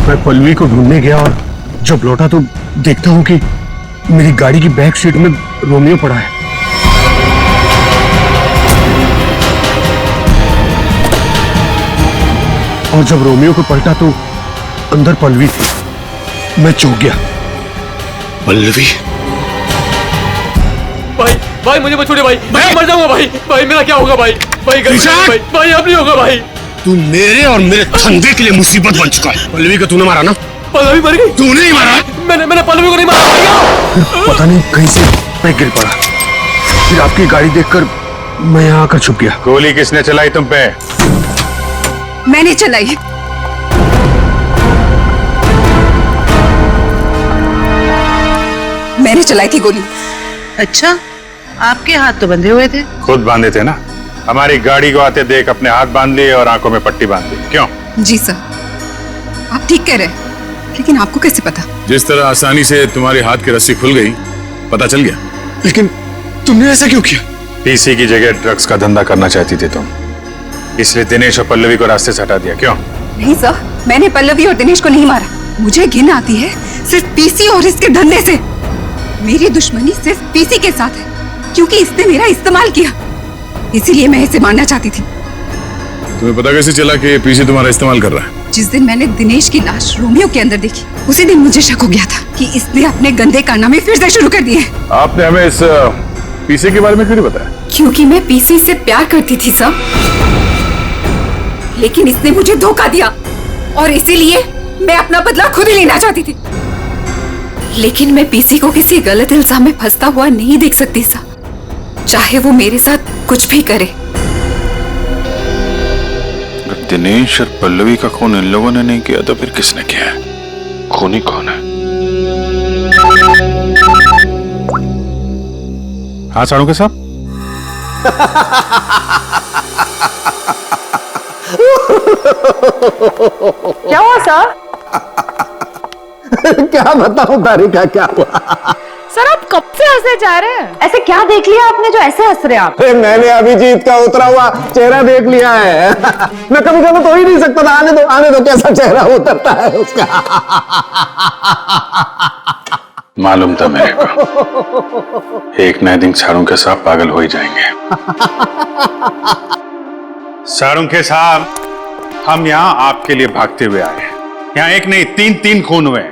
मैं पल्लवी को ढूंढने गया और जब लौटा तो देखता हूँ कि मेरी गाड़ी की बैक सीट में रोमियो पड़ा है। और जब रोमियो को पलटा तो अंदर पल्लवी थी। मैं चौंक गया। पल्लवी? भाई मुझे मत छोड़िए भाई, मैं मर जाऊंगा भाई मेरा क्या होगा भाई भाई अब नहीं होगा भाई। तू मेरे और मेरे धंधे के लिए मुसीबत बन चुका है। पल्लवी को तूने मारा ना? पल्लवी मर गई? तूने ही मारा? मैंने पल्लवी को नहीं मारा। पता नहीं कहीं से मैं गिर पड़ा, फिर आपकी गाड़ी देखकर मैं यहाँ आकर छुप गया। गोली किसने चलाई तुम पे? मैंने चलाई। मैंने चलाई थी गोली। अच्छा, आपके हाथ तो बंधे हुए थे। खुद बांधे थे ना। हमारी गाड़ी को आते देख अपने हाथ बांध लिए और आंखों में पट्टी बांध ली। क्यों? जी सर, आप ठीक कह रहे हैं, लेकिन आपको कैसे पता? जिस तरह आसानी से तुम्हारे हाथ की रस्सी खुल गई, पता चल गया। लेकिन तुमने ऐसा क्यों किया? पीसी की जगह ड्रग्स का धंधा करना चाहती थी तुम, इसलिए दिनेश और पल्लवी को रास्ते से हटा दिया। क्यों? नहीं सर, मैंने पल्लवी और दिनेश को नहीं मारा। मुझे घिन आती है सिर्फ पीसी और इसके धंधे से। मेरी दुश्मनी सिर्फ पीसी के साथ है, क्योंकि इसने मेरा इस्तेमाल किया, इसीलिए मैं इसे मारना चाहती थी। तुम्हें पता कैसे चला कि पीसी तुम्हारा इस्तेमाल कर रहा है? जिस दिन मैंने दिनेश की लाश रोमियो के अंदर देखी, उसी दिन मुझे शक हो गया था कि इसने अपने गंदे कारनामे फिर से शुरू कर दिए। आपने हमें इस पीसी के बारे में क्यों नहीं बताया? क्योंकि मैं पीसी से प्यार करती थी सर, लेकिन इसने मुझे धोखा दिया और इसीलिए मैं अपना बदला खुद ही लेना चाहती थी। लेकिन मैं पीसी को किसी गलत इल्जाम में फंसता हुआ नहीं देख सकती सर, चाहे वो मेरे साथ कुछ भी करे। दिनेश और पल्लवी का खून इन लोगों ने नहीं किया तो फिर किसने किया है? खूनी कौन है? हाँ साड़ू के साहब। क्या हुआ सर? क्या बताऊं तारिका, क्या हुआ? सर आप कब से हंसे जा रहे हैं? ऐसे क्या देख लिया आपने जो ऐसे हंस रहे हैं आप? मैंने अभिजीत का उतरा हुआ चेहरा देख लिया है। मैं कभी कभी तो ही नहीं सकता था। आने दो कैसा चेहरा उतरता है उसका। मालूम था मेरे को, एक नए दिन साड़ू के साहब पागल हो ही जाएंगे। साड़ू के साहब, हम यहाँ आपके लिए भागते हुए आए हैं। यहाँ एक नहीं तीन खून हुए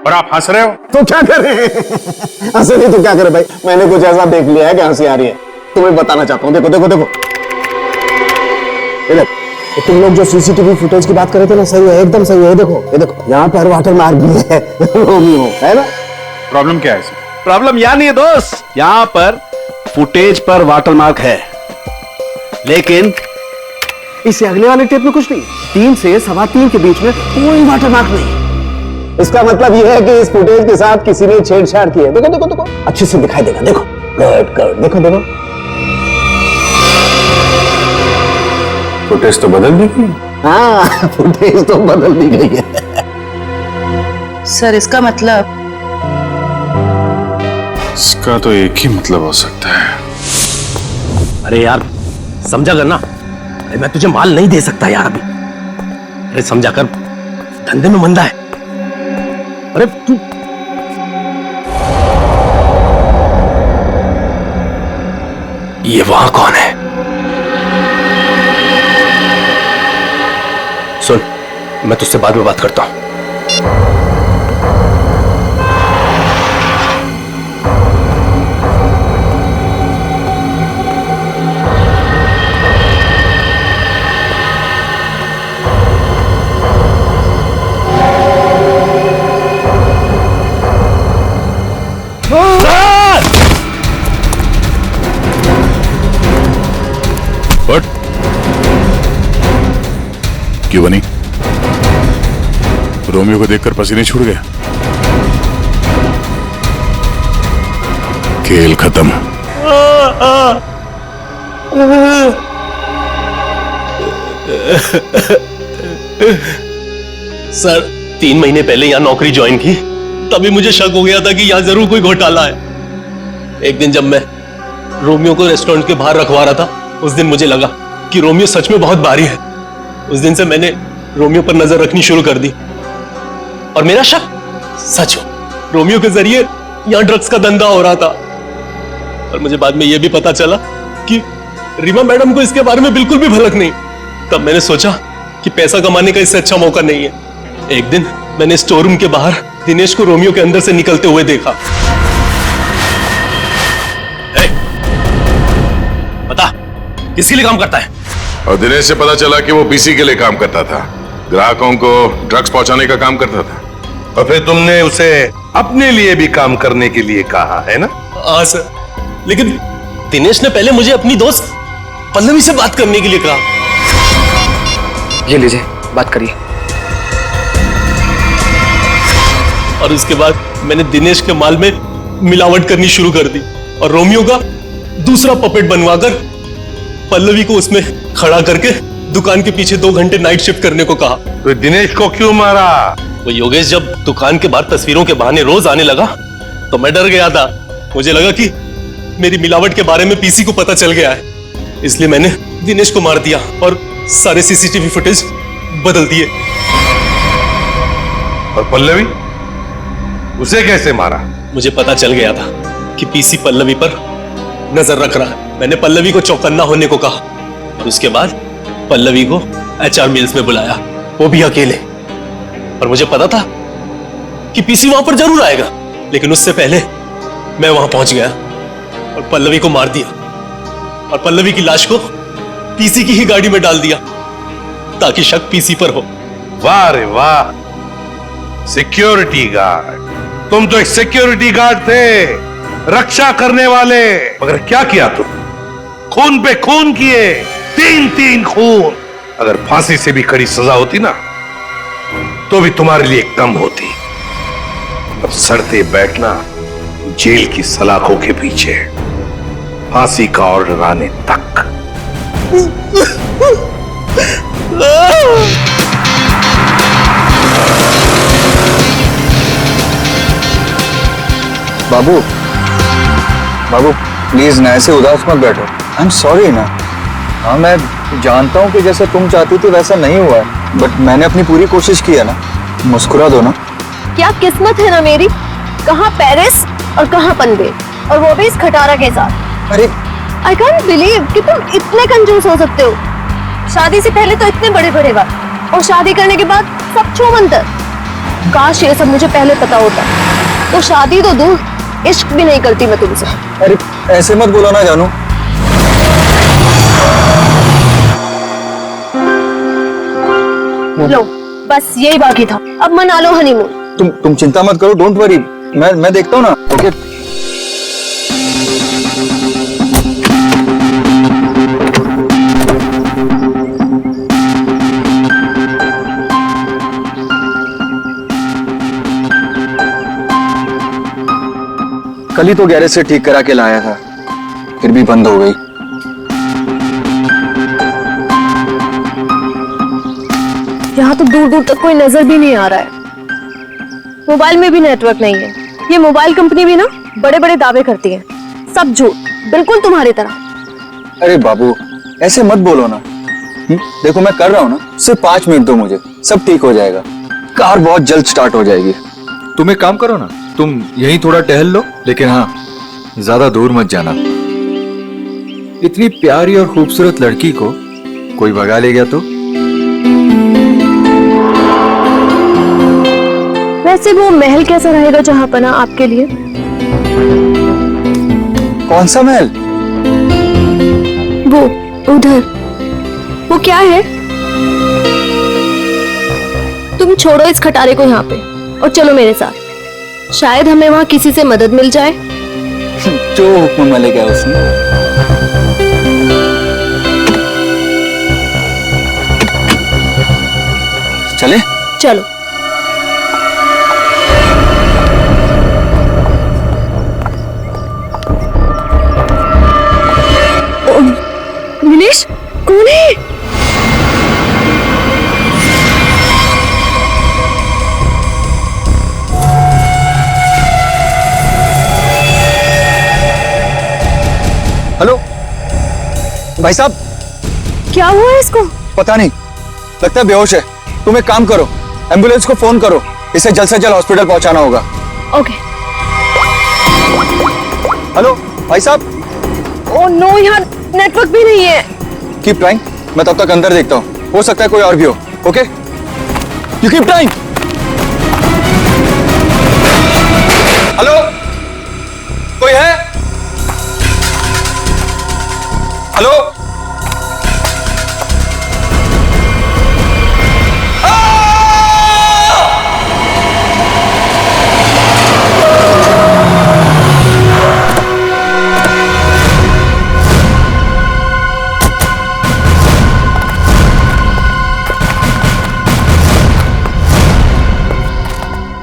और आप हंस रहे हो। तो क्या करें? हंसे नहीं तो क्या करें भाई? मैंने कुछ ऐसा देख लिया है कि हंसी आ रही है। तुम्हें बताना चाहता हूँ। देखो देखो देखो, तुम लोग जो सीसीटीवी फुटेज की बात कर रहे थे ना, सही है, एकदम सही है। देखो ये देखो, यहाँ पर वाटर मार्क भी है, रोमियो है ना। प्रॉब्लम क्या है इसमें? प्रॉब्लम यहाँ नहीं है दोस्त, यहाँ पर फुटेज पर वाटर मार्क है, लेकिन इससे अगले वाले टेप में कुछ नहीं। 3 से 3:15 के बीच में कोई वाटर मार्क नहीं। इसका मतलब यह है कि इस फुटेज के साथ किसी ने छेड़छाड़ की है। देखो देखो देखो, अच्छे से दिखाई देगा। देखो गुड, देखो देखो, फुटेज तो बदल दी गई। हाँ, फुटेज तो बदल दी गई है। सर इसका मतलब? इसका तो एक ही मतलब हो सकता है। अरे यार समझा कर ना, अरे मैं तुझे माल नहीं दे सकता यार अभी। अरे समझा कर, धंधे में मंदा है। अरे तू ये वहां कौन है? सुन, मैं तुझसे बाद में बात करता हूं। क्यों बनी? रोमियो को देखकर पसीने छूट गया। खेल खत्म। सर 3 महीने पहले यहाँ नौकरी ज्वाइन की, तभी मुझे शक हो गया था कि यहाँ जरूर कोई घोटाला है। एक दिन जब मैं रोमियो को रेस्टोरेंट के बाहर रखवा रहा था, उस दिन मुझे लगा कि रोमियो सच में बहुत भारी है। उस दिन से मैंने रोमियो पर नजर रखनी शुरू कर दी। और मेरा शक सच हो। रोमियो के जरिए यहां ड्रग्स का धंधा हो रहा था। और मुझे बाद में यह भी पता चला कि रीमा मैडम को इसके बारे में बिल्कुल भी भनक नहीं। तब मैंने सोचा कि पैसा कमाने का इससे अच्छा मौका नहीं है। एक दिन मैंने स्टोर रूम के बाहर दिनेश को रोमियो के अंदर से निकलते हुए देखा। बता, किसके लिए काम करता है? और दिनेश से पता चला कि वो पीसी के लिए काम करता था, ग्राहकों को ड्रग्स पहुंचाने का काम करता था। और फिर तुमने उसे अपने लिए भी काम करने के लिए कहा है ना? हाँ सर, लेकिन दिनेश ने पहले मुझे अपनी दोस्त पल्लवी से बात करने के लिए कहा। ये लीजिए, बात करिए। और उसके बाद मैंने दिनेश के माल में मिलावट करनी शुरू कर दी और रोमियो का दूसरा पपेट बनवाकर पल्लवी को उसमें खड़ा करके दुकान के पीछे 2 घंटे नाइट शिफ्ट करने को कहा। तो दिनेश को क्यों मारा? वो योगेश जब दुकान के बाहर तस्वीरों के बहाने रोज आने लगा तो मैं डर गया था। मुझे लगा कि मेरी मिलावट के बारे में पीसी को पता चल गया है, इसलिए मैंने दिनेश को मार दिया और सारे सीसीटीवी फुटेज बदल दिए। और पल्लवी, उसे कैसे मारा? मुझे पता चल गया था कि पीसी पल्लवी पर नजर रख रहा है। मैंने पल्लवी को चौकन्ना होने को कहा और उसके बाद पल्लवी को एचआर मिल्स में बुलाया, वो भी अकेले। और मुझे पता था कि पीसी वहां पर जरूर आएगा, लेकिन उससे पहले मैं वहां पहुंच गया और पल्लवी को मार दिया और पल्लवी की लाश को पीसी की ही गाड़ी में डाल दिया ताकि शक पीसी पर हो। वाह रे वाह, सिक्योरिटी गार्ड! तुम तो एक सिक्योरिटी गार्ड थे, रक्षा करने वाले। मगर क्या किया तुम? खून पे खून किए, 3 खून। अगर फांसी से भी कड़ी सजा होती ना तो भी तुम्हारे लिए कम होती। अब सड़ते बैठना जेल की सलाखों के पीछे, फांसी का ऑर्डर आने तक। बाबू, बाबू प्लीज ना ऐसे उदास मत बैठो। आई एम सॉरी ना। हाँ, मैं जानता हूँ कि जैसा तुम चाहती थी वैसा नहीं हुआ है, बट मैंने अपनी पूरी कोशिश की है ना। मुस्कुरा दो ना। क्या किस्मत है ना मेरी, कहाँ पेरिस और कहाँ पनवेल, और वो भी इस खटारा के साथ। अरे आई कांट बिलीव कि तुम इतने कंजूस हो सकते हो। शादी से पहले तो इतने बड़े बड़े बात, और शादी करने के बाद सब छूमंतर। काश ये सब मुझे पहले पता होता, तो शादी तो दूर, इश्क भी नहीं करती मैं तुमसे। अरे ऐसे मत बोलो ना जानू। लो, बस यही बाकी था, अब मना लो हनीमून। तुम चिंता मत करो, डोंट वरी। मैं देखता हूँ ना। ओके। कल ही तो गैरेज से ठीक करा के लाया था, फिर भी बंद हो गई। यहाँ तो दूर दूर तक कोई नजर भी नहीं आ रहा है। मोबाइल में भी नेटवर्क नहीं है। ये मोबाइल कंपनी भी ना बड़े बड़े दावे करती है, सब झूठ, बिल्कुल तुम्हारी तरह। अरे बाबू ऐसे मत बोलो ना। देखो मैं कर रहा हूँ ना, सिर्फ 5 मिनट दो मुझे, सब ठीक हो जाएगा। कार बहुत जल्द स्टार्ट हो जाएगी। तुम एक काम करो ना, तुम यहीं थोड़ा टहल लो, लेकिन हाँ ज्यादा दूर मत जाना। इतनी प्यारी और खूबसूरत लड़की को कोई भगा ले गया तो? वैसे वो महल कैसा रहेगा जहाँ पना आपके लिए? कौन सा महल? वो उधर, वो क्या है? तुम छोड़ो इस खटारे को यहाँ पे और चलो मेरे साथ, शायद हमें वहाँ किसी से मदद मिल जाए। जो हुक्म मिलेगा उसने। चले? चलो। दिनेश, कौन है? हेलो भाई साहब। क्या हुआ है इसको? पता नहीं, लगता है बेहोश है। तुम एक काम करो, एम्बुलेंस को फोन करो। इसे जल्द से जल्द हॉस्पिटल पहुंचाना होगा। ओके। हेलो भाई साहब। ओह नो, यहाँ नेटवर्क भी नहीं है। कीप ट्राइंग, मैं तब तक अंदर देखता हूँ, हो सकता है कोई और भी हो। Okay, you keep trying. Hello, कोई है? हेलो,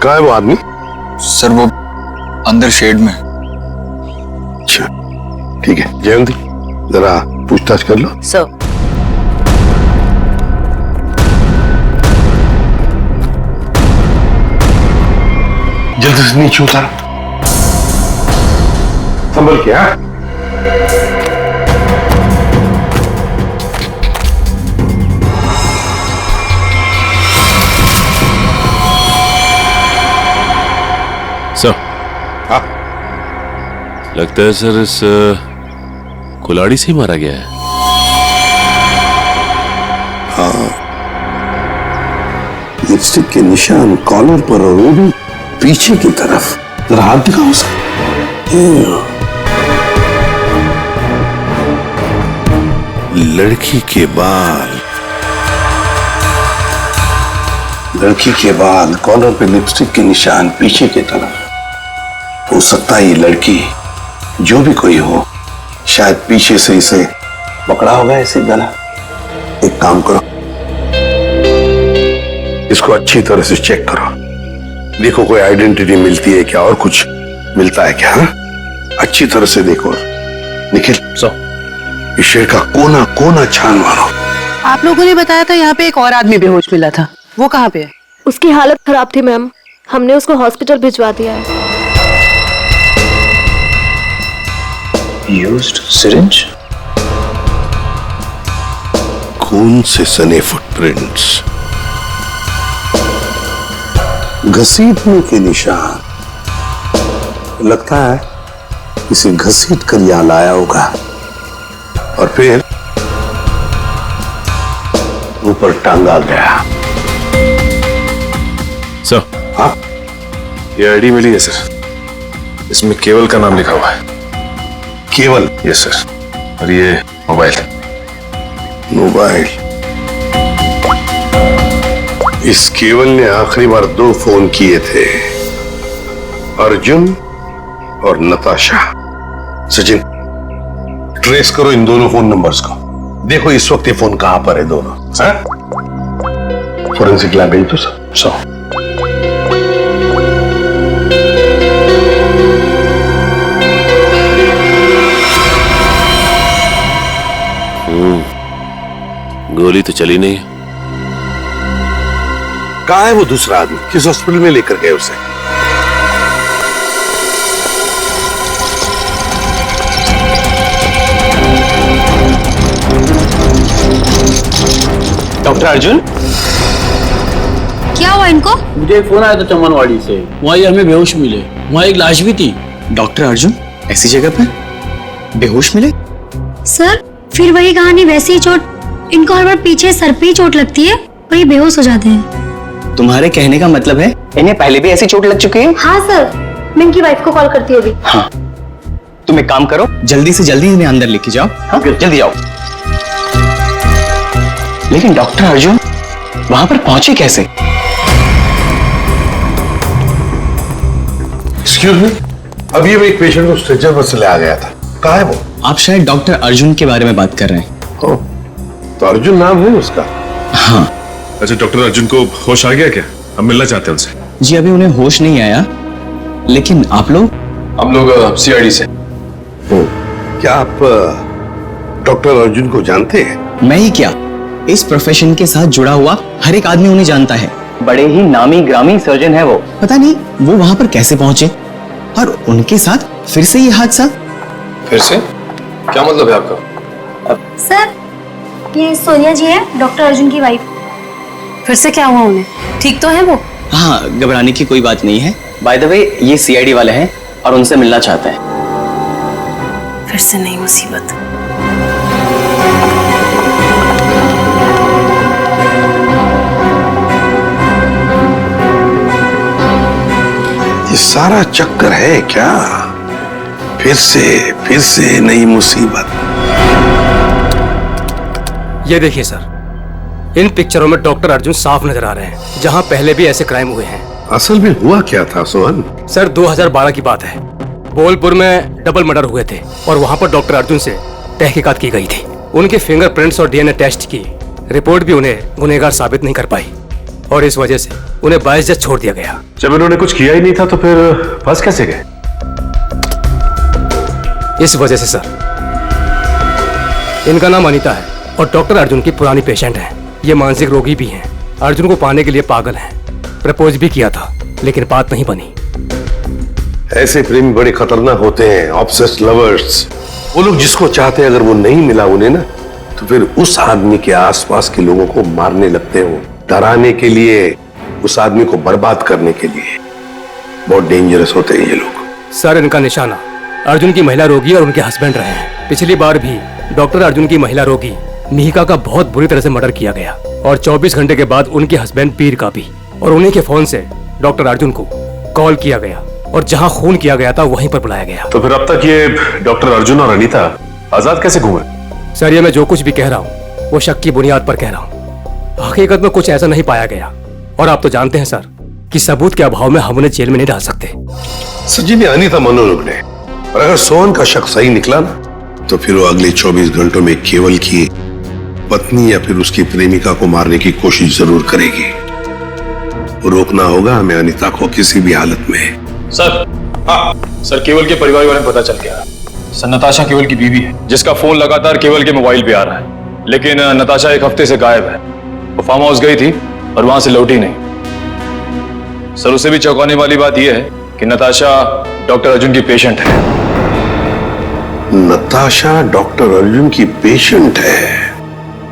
कहाँ है वो आदमी? सर वो अंदर शेड में। अच्छा ठीक है, जयंती जरा पूछताछ कर लो। सर। जल्दी से नीचे उतारो, संभल के। हाँ सर। हाँ लगता है सर इस कुल्हाड़ी से ही मारा गया है। हाँ, लिपस्टिक के निशान कॉलर पर और वो भी पीछे की तरफ। जरा हाथ दिखाओ सर। लड़की के बाल, लड़की के बाल, कॉलर पे लिपस्टिक के निशान पीछे की तरफ। हो सकता है ये लड़की जो भी कोई हो, शायद पीछे से इसे पकड़ा होगा ऐसे गला। एक काम करो, इसको अच्छी तरह से चेक करो, देखो कोई आइडेंटिटी मिलती है क्या और कुछ मिलता है क्या। हाँ? अच्छी तरह से देखो। निखिल इस शेर का कोना कोना छान मारो। आप लोगों ने बताया था यहाँ पे एक और आदमी बेहोश मिला था, वो कहाँ पे है? उसकी हालत खराब थी मैम, हमने उसको हॉस्पिटल भिजवा दिया है। यूज्ड सिरिंज, खून से सने फुटप्रिंट्स, घसीटने के निशान। लगता है इसे घसीट कर यहां लाया होगा और फिर ऊपर टांगा गया। सर। हाँ, ये आईडी मिली है सर, इसमें केवल का नाम लिखा हुआ है। केवल? Yes sir. और ये मोबाइल। मोबाइल, इस केवल ने आखिरी बार 2 फोन किए थे, अर्जुन और नताशा। सचिन ट्रेस करो इन दोनों फोन नंबर्स को, देखो इस वक्त ये फोन कहां पर है दोनों। फोरेंसिक लैब भेज दो सर। गोली तो चली नहीं। कहां है वो दूसरा आदमी? किस हॉस्पिटल में लेकर गए उसे? डॉक्टर अर्जुन, क्या हुआ इनको? मुझे फोन आया था चमनवाड़ी से, वहाँ ये हमें बेहोश मिले, वहाँ एक लाश भी थी। डॉक्टर अर्जुन ऐसी जगह पर बेहोश मिले? सर फिर वही कहानी, वैसी ही चोट। इनको हर बार पीछे सर पे ही चोट लगती है और ये बेहोश हो जाते हैं। तुम्हारे कहने का मतलब है इन्हें पहले भी ऐसी चोट लग चुकी है? हाँ सर, मैं इनकी वाइफ को कॉल करती हूँ अभी। हाँ, तुम एक काम करो, जल्दी से जल्दी इन्हें अंदर लेके जाओ। हाँ जल्दी जाओ। लेकिन डॉक्टर अर्जुन वहां पर पहुंचे कैसे? एक्सक्यूज मी, अभी मैं एक पेशेंट को स्ट्रेचर पर से ले आ गया था, कहाँ है वो? आप शायद डॉक्टर अर्जुन के बारे में बात कर रहे हैं। तो अर्जुन नाम है उसका? हाँ। अच्छा, डॉक्टर अर्जुन को होश आ गया क्या? हम मिलना चाहते हैं उनसे। जी अभी उन्हें होश नहीं आया, लेकिन आप लोग? हम लोग सीआईडी से। क्या आप डॉक्टर अर्जुन को जानते हैं? मैं ही क्या, इस प्रोफेशन के साथ जुड़ा हुआ हर एक आदमी उन्हें जानता है। बड़े ही नामी ग्रामी सर्जन है वो। पता नहीं वो वहां पर कैसे पहुंचे और उनके साथ फिर से ये हादसा। फिर से? क्या मतलब है आपका? सर ये सोनिया जी है, डॉक्टर अर्जुन की वाइफ। फिर से क्या हुआ उन्हें? ठीक तो है वो? हाँ, घबराने की कोई बात नहीं है। बाय द वे, ये सीआईडी वाले हैं और उनसे मिलना चाहते हैं। फिर से नई मुसीबत। ये सारा चक्कर है क्या? फिर से नई मुसीबत। ये देखिए सर, इन पिक्चरों में डॉक्टर अर्जुन साफ नजर आ रहे हैं, जहां पहले भी ऐसे क्राइम हुए हैं। असल में हुआ क्या था सोहन? सर 2012 की बात है। बोलपुर में डबल मर्डर हुए थे और वहां पर डॉक्टर अर्जुन से तहकीकात की गई थी। उनके फिंगरप्रिंट्स और डीएनए टेस्ट की रिपोर्ट भी उन्हें गुनहगार साबित नहीं कर पाई और इस वजह से उन्हें बाइज्जत छोड़ दिया गया। जब इन्होंने कुछ किया ही नहीं था तो फिर फंस कैसे गए? इस वजह से सर, इनका नाम अनीता है और डॉक्टर अर्जुन की पुरानी पेशेंट है। ये मानसिक रोगी भी हैं। अर्जुन को पाने के लिए पागल हैं। प्रपोज भी किया था लेकिन बात नहीं बनी। ऐसे प्रेमी बड़े खतरनाक होते हैं, ऑब्सेस्ड लवर्स। वो लोग जिसको चाहते हैं अगर वो नहीं मिला उन्हें ना, तो फिर उस आदमी के आसपास के लोगों को मारने लगते हैं, डराने के लिए, उस आदमी को बर्बाद करने के लिए। बहुत डेंजरस होते हैं ये लोग। सर इनका निशाना अर्जुन की महिला रोगी और उनके हस्बैंड रहे हैं। पिछली बार भी डॉक्टर अर्जुन की महिला रोगी मिहिका का बहुत बुरी तरह से मर्डर किया गया और 24 घंटे के बाद उनके हस्बैंड पीर का भी, और उन्हीं के फोन से डॉक्टर अर्जुन को कॉल किया गया और जहां खून किया गया था वहीं पर बुलाया गया। तो फिर अब तक ये डॉक्टर अर्जुन और अनीता आजाद कैसे घूमे? सर ये मैं जो कुछ भी कह रहा हूँ वो शक की बुनियाद पर कह रहा हूँ। हकीकत में कुछ ऐसा नहीं पाया गया और आप तो जानते हैं सर कि सबूत के अभाव में हम उन्हें जेल में नहीं डाल सकते। सजी ने अनीता मनोरोग ने, और अगर सोहन का शक सही निकला ना, तो फिर वो अगले 24 घंटों में केवल की पत्नी या फिर उसकी प्रेमिका को मारने की कोशिश जरूर करेगी। रोकना होगा हमें अनीता को किसी भी हालत में। सर, हाँ सर, केवल के परिवार वाले पता चल गया। सर नताशा केवल की बीवी है जिसका फोन लगातार केवल के मोबाइल पे आ रहा है, लेकिन नताशा एक हफ्ते से गायब है। वो फार्म हाउस गई थी और वहां से लौटी नहीं। सर उससे भी चौंकाने वाली बात यह है कि नताशा डॉक्टर अर्जुन की पेशेंट है। नताशा डॉक्टर अर्जुन की पेशेंट है?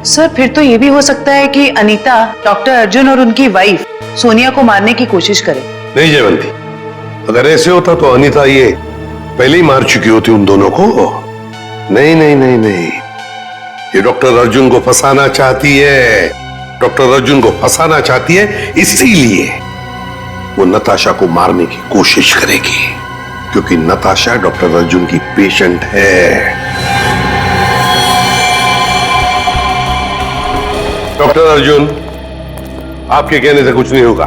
सर फिर तो ये भी हो सकता है कि अनीता डॉक्टर अर्जुन और उनकी वाइफ सोनिया को मारने की कोशिश करे। नहीं जयवंती, अगर ऐसे होता तो अनीता ये पहले ही मार चुकी होती उन दोनों को। नहीं नहीं नहीं नहीं, ये डॉक्टर अर्जुन को फंसाना चाहती है। डॉक्टर अर्जुन को फंसाना चाहती है, इसीलिए वो नताशा को मारने की कोशिश करेगी, क्योंकि नताशा डॉक्टर अर्जुन की पेशेंट है। डॉक्टर अर्जुन, आपके कहने से कुछ नहीं होगा।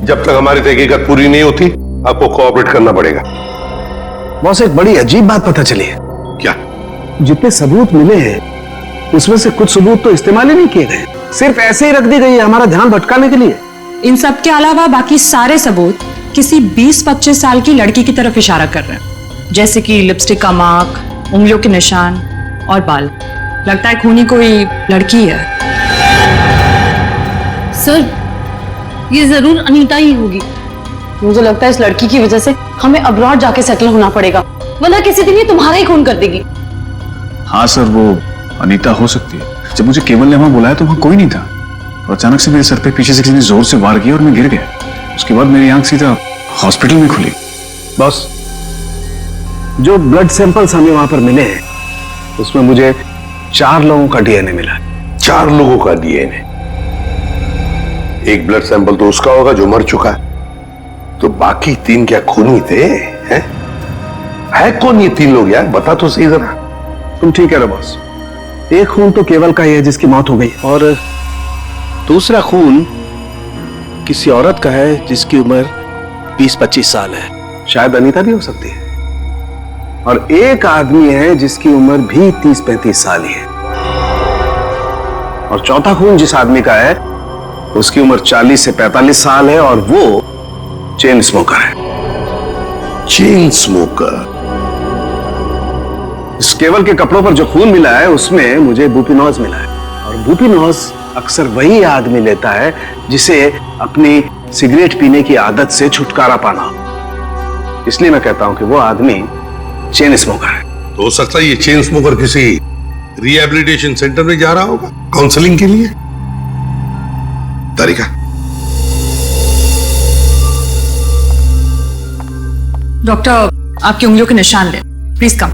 जब तक हमारी तहकीकात पूरी नहीं होती आपको कोऑपरेट करना पड़ेगा। बॉस एक बड़ी अजीब बात पता चली है। क्या? जितने सबूत मिले हैं उसमें से कुछ सबूत तो इस्तेमाल ही नहीं किए गए, सिर्फ ऐसे ही रख दी गई है हमारा ध्यान भटकाने के लिए। इन सब के अलावा बाकी सारे सबूत किसी 20-25 साल की लड़की की तरफ इशारा कर रहे हैं, जैसे कि लिपस्टिक का मार्क, उंगलियों के निशान और बाल। लगता है खूनी कोई लड़की है। सर ये जरूर अनीता ही होगी। मुझे लगता है इस लड़की की वजह से हमें अब्रॉड जाके सेटल होना पड़ेगा, वरना किसी दिन ये तुम्हारा ही खून कर देगी। हाँ सर, वो अनीता हो सकती है। जब मुझे केवल ने वहां बुलाया तो वहां कोई नहीं था और अचानक से मेरे सर पे पीछे से किसी ने जोर से वार किया और मैं गिर गया। उसके बाद मेरी आंख सीधा हॉस्पिटल में खुली। बॉस, जो ब्लड सैंपल्स हमें वहां पर मिले हैं उसमें मुझे 4 लोगों का डीएनए मिला। 4 लोगों का डीएनए? एक ब्लड सैंपल तो उसका होगा जो मर चुका है, तो बाकी 3 क्या खूनी थे? है कौन ये 3 लोग यार? बता तो सही जरा। तुम ठीक कह रहे हो बॉस, एक खून तो केवल का ही है जिसकी मौत हो गई, और दूसरा खून किसी औरत का है जिसकी उम्र 20-25 साल है, शायद अनीता भी हो सकती है, और एक आदमी है जिसकी उम्र भी 30-35 साल ही है, और चौथा खून जिस आदमी का है उसकी उम्र 40 से 45 साल है और वो चेन स्मोकर है। Chain smoker? इस केवल के कपड़ों पर जो खून मिला है उसमें मुझे बुपिनॉज मिला है, और बुपिनॉज अक्सर वही आदमी लेता है जिसे अपनी सिगरेट पीने की आदत से छुटकारा पाना। इसलिए मैं कहता हूं कि वो आदमी चेन स्मोकर है। तो हो सकता है ये चेन स्मोकर किसी रिहैबिलिटेशन सेंटर में जा रहा होगा काउंसलिंग के लिए। तारिका, डॉक्टर, आपकी उंगलियों के निशान ले, प्लीज कम।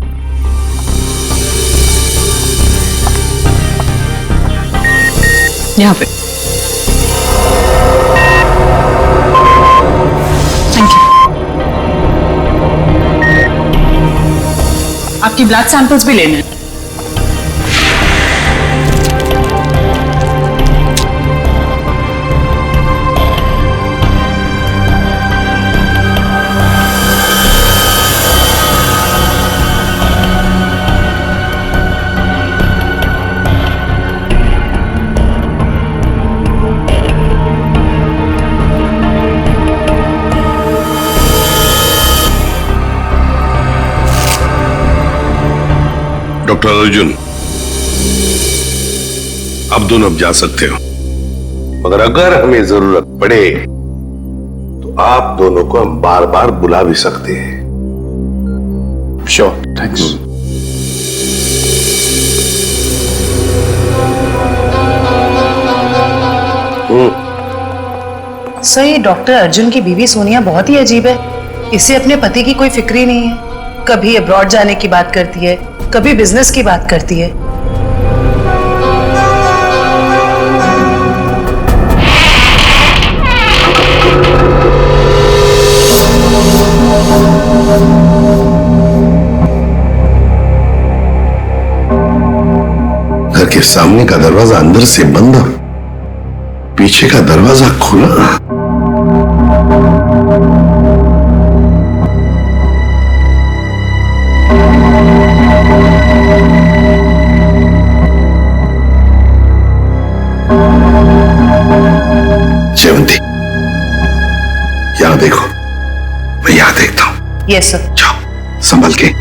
यहाँ पे। Thank you. आपकी ब्लड सैंपल्स भी लेने हैं। डॉक्टर अर्जुन, आप दोनों अब जा सकते हो, मगर अगर हमें जरूरत पड़े तो आप दोनों को हम बार बार बुला भी सकते हैं। Sure, thanks. सर, ये डॉक्टर अर्जुन की बीवी सोनिया बहुत ही अजीब है। इसे अपने पति की कोई फिक्र ही नहीं है। कभी अब्रॉड जाने की बात करती है, कभी बिजनेस की बात करती है। घर के सामने का दरवाजा अंदर से बंद और पीछे का दरवाजा खुला। जयवंती, यहां देखो, मैं यहां देखता हूं। Yes sir. जाओ, संभल के।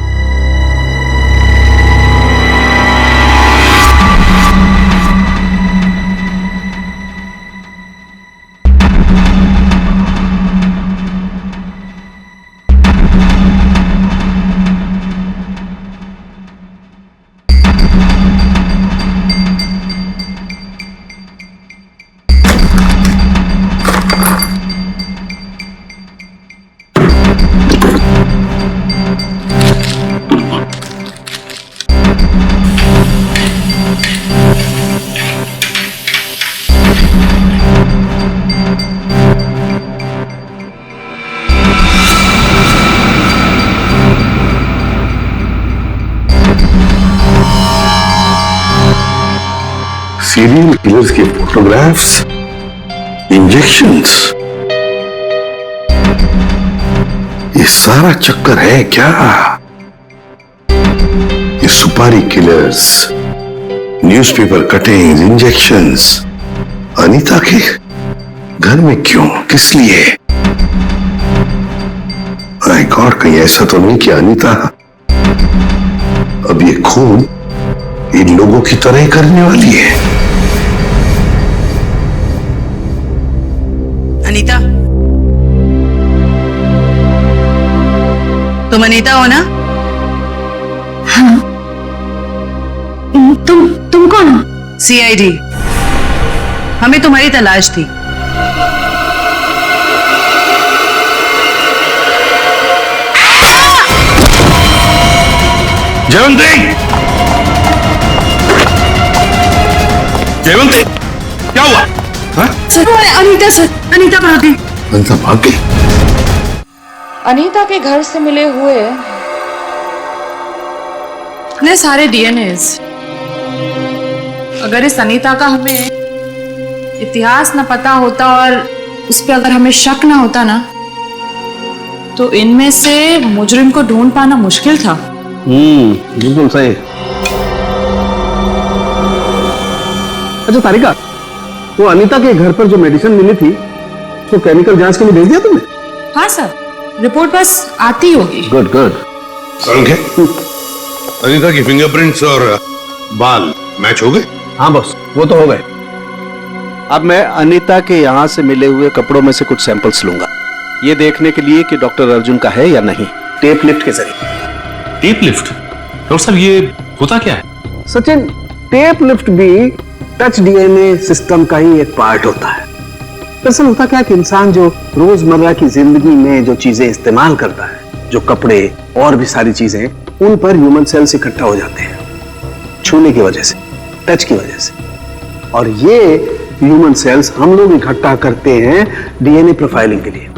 सीरियल किलर्स के फोटोग्राफ्स, इंजेक्शंस, ये सारा चक्कर है क्या? ये सुपारी killers, newspaper cuttings, injections Anita के घर में क्यों, किस लिए? माय गॉड, कहीं ऐसा तो नहीं कि अनीता अब ये खून इन लोगों की तरह ही करने वाली है? अनीता, तुम अनीता हो ना? हाँ। तुम कौन हो? सीआईडी। हमें तुम्हारी तलाश थी। जयवंती, जयवंती, क्या हुआ? सर, अनीता सर, अनीता भाग गई। अनीता भाग गई? अनीता के घर से मिले हुए इतने सारे डीएनएस, अगर इस अनीता का हमें इतिहास न पता होता और उस पर अगर हमें शक ना होता ना, तो इनमें से मुजरिम को ढूंढ पाना मुश्किल था। बिल्कुल सही। अच्छा तारिका, वो अनीता के घर पर जो मेडिसिन मिली थी तो केमिकल जांच के लिए भेज दिया तुमने? हाँ सर, रिपोर्ट बस आती होगी। Good good. अनीता की फिंगरप्रिंट्स और बाल मैच हो गए? हाँ बॉस, वो तो हो गए। अब मैं अनीता के यहाँ से मिले हुए कपड़ों में से कुछ सैंपल्स लूंगा, ये देखने के लिए कि डॉक्टर अर्जुन का है या नहीं, टेप लिफ्ट के जरिए। Tape lift? डॉक्टर साहब, ये होता क्या है? सचिन, टेप लिफ्ट भी टच डीएनए सिस्टम का ही एक पार्ट होता है। दरअसल होता क्या कि इंसान जो रोजमर्रा की जिंदगी में जो चीजें इस्तेमाल करता है जो कपड़े और भी सारी चीजें, उन पर ह्यूमन सेल्स इकट्ठा हो जाते हैं, छूने की वजह से, टच की वजह से। और ये ह्यूमन सेल्स हम लोग इकट्ठा करते हैं डीएनए प्रोफाइलिंग के लिए।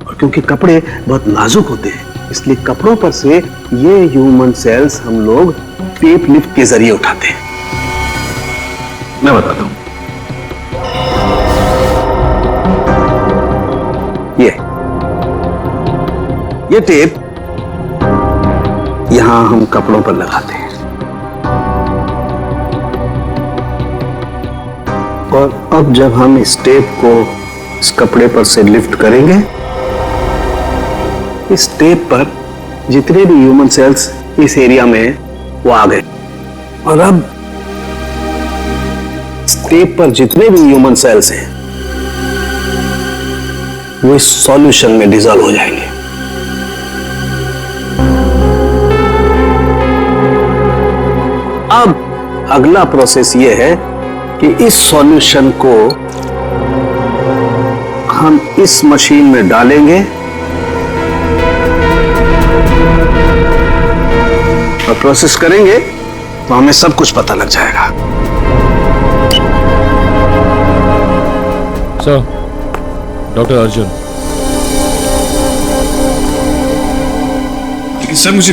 और क्योंकि कपड़े बहुत नाजुक होते हैं, इसलिए कपड़ों पर से ये ह्यूमन सेल्स हम लोग टेप लिफ्ट के जरिए उठाते हैं। मैं बताता हूं। ये टेप यहां हम कपड़ों पर लगाते हैं और अब जब हम इस टेप को इस कपड़े पर से लिफ्ट करेंगे, इस टेप पर जितने भी ह्यूमन सेल्स इस एरिया में वो आ गए। और अब इस टेप पर जितने भी ह्यूमन सेल्स हैं वो इस सॉल्यूशन में डिसॉल्व हो जाएंगे। अब अगला प्रोसेस ये है कि इस सॉल्यूशन को हम इस मशीन में डालेंगे और प्रोसेस करेंगे तो हमें सब कुछ पता लग जाएगा। Sir, doctor Arjun. लेकिन सर, मुझे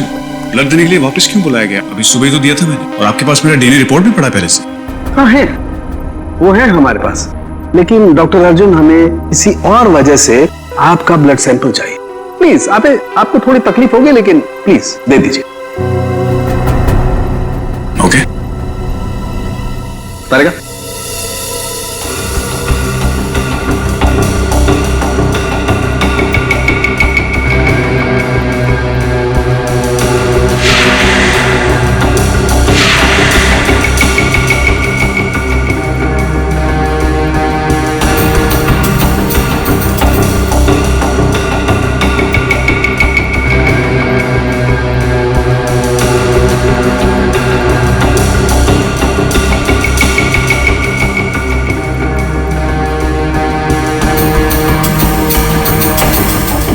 ब्लड देने के लिए वापस क्यों बुलाया गया? अभी सुबह तो दिया था मैंने, और आपके पास मेरा डीएनए रिपोर्ट भी पड़ा पहले से। हाँ है, वो है हमारे पास, लेकिन डॉक्टर अर्जुन हमें किसी और वजह से आपका ब्लड सैंपल चाहिए। प्लीज, आपको थोड़ी तकलीफ होगी, लेकिन प्लीज दे दीजिए। ओके। तारेगा?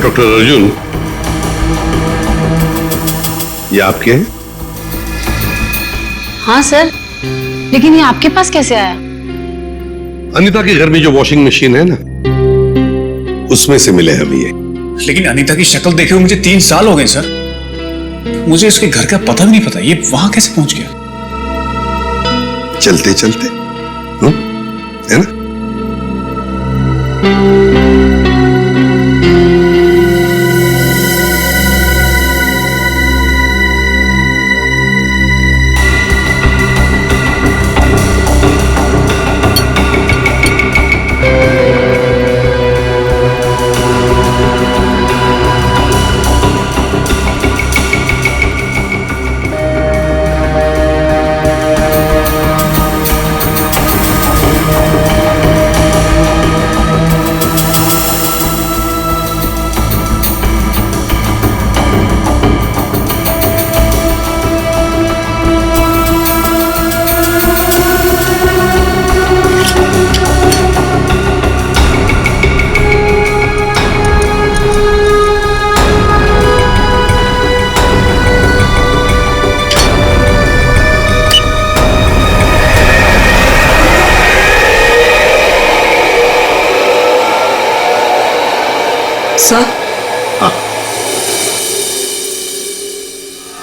डॉक्टर अर्जुन, ये आपके हैं? हाँ सर, लेकिन ये आपके पास कैसे आया? अनीता के घर में जो वॉशिंग मशीन है ना, उसमें से मिले हम ये। लेकिन अनीता की शक्ल देखे हुए मुझे 3 साल हो गए सर। मुझे उसके घर का पता भी नहीं पता, ये वहां कैसे पहुंच गया? चलते चलते है ना?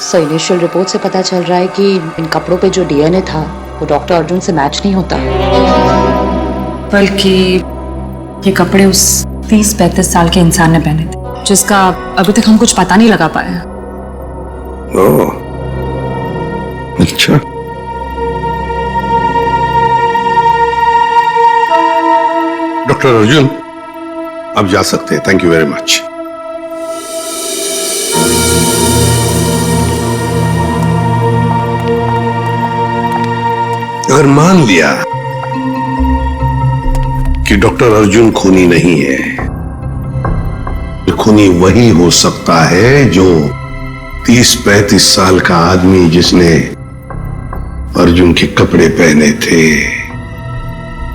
सर, इनिशियल रिपोर्ट से पता चल रहा है कि इन कपड़ों पे जो डीएनए था वो डॉक्टर अर्जुन से मैच नहीं होता, बल्कि ये कपड़े उस 30-35 साल के इंसान ने पहने थे, जिसका अभी तक हम कुछ पता नहीं लगा पाया। ओह, अच्छा। डॉक्टर अर्जुन, आप जा सकते हैं। Thank you very much. अगर मान लिया कि डॉक्टर अर्जुन खूनी नहीं है, तो खूनी वही हो सकता है जो 30-35 साल का आदमी जिसने अर्जुन के कपड़े पहने थे,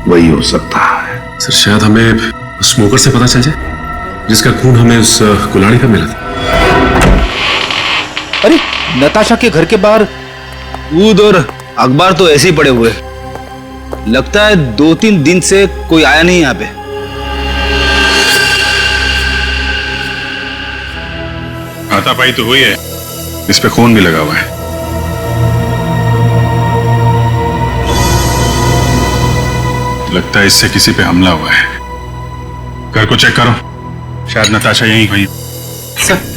वही हो सकता है। सर, शायद हमें स्मोकर से पता चल जाए जिसका खून हमें उस कुल्हाड़ी पे मिला था। अरे नताशा के घर के बाहर दूध और अखबार तो ऐसे ही पड़े हुए, लगता है 2-3 दिन से कोई आया नहीं यहाँ पे। हाथापाई तो हुई है, इस पे खून भी लगा हुआ है। लगता है इससे किसी पे हमला हुआ है। घर को चेक करो, शायद नताशा यहीं हुई। सर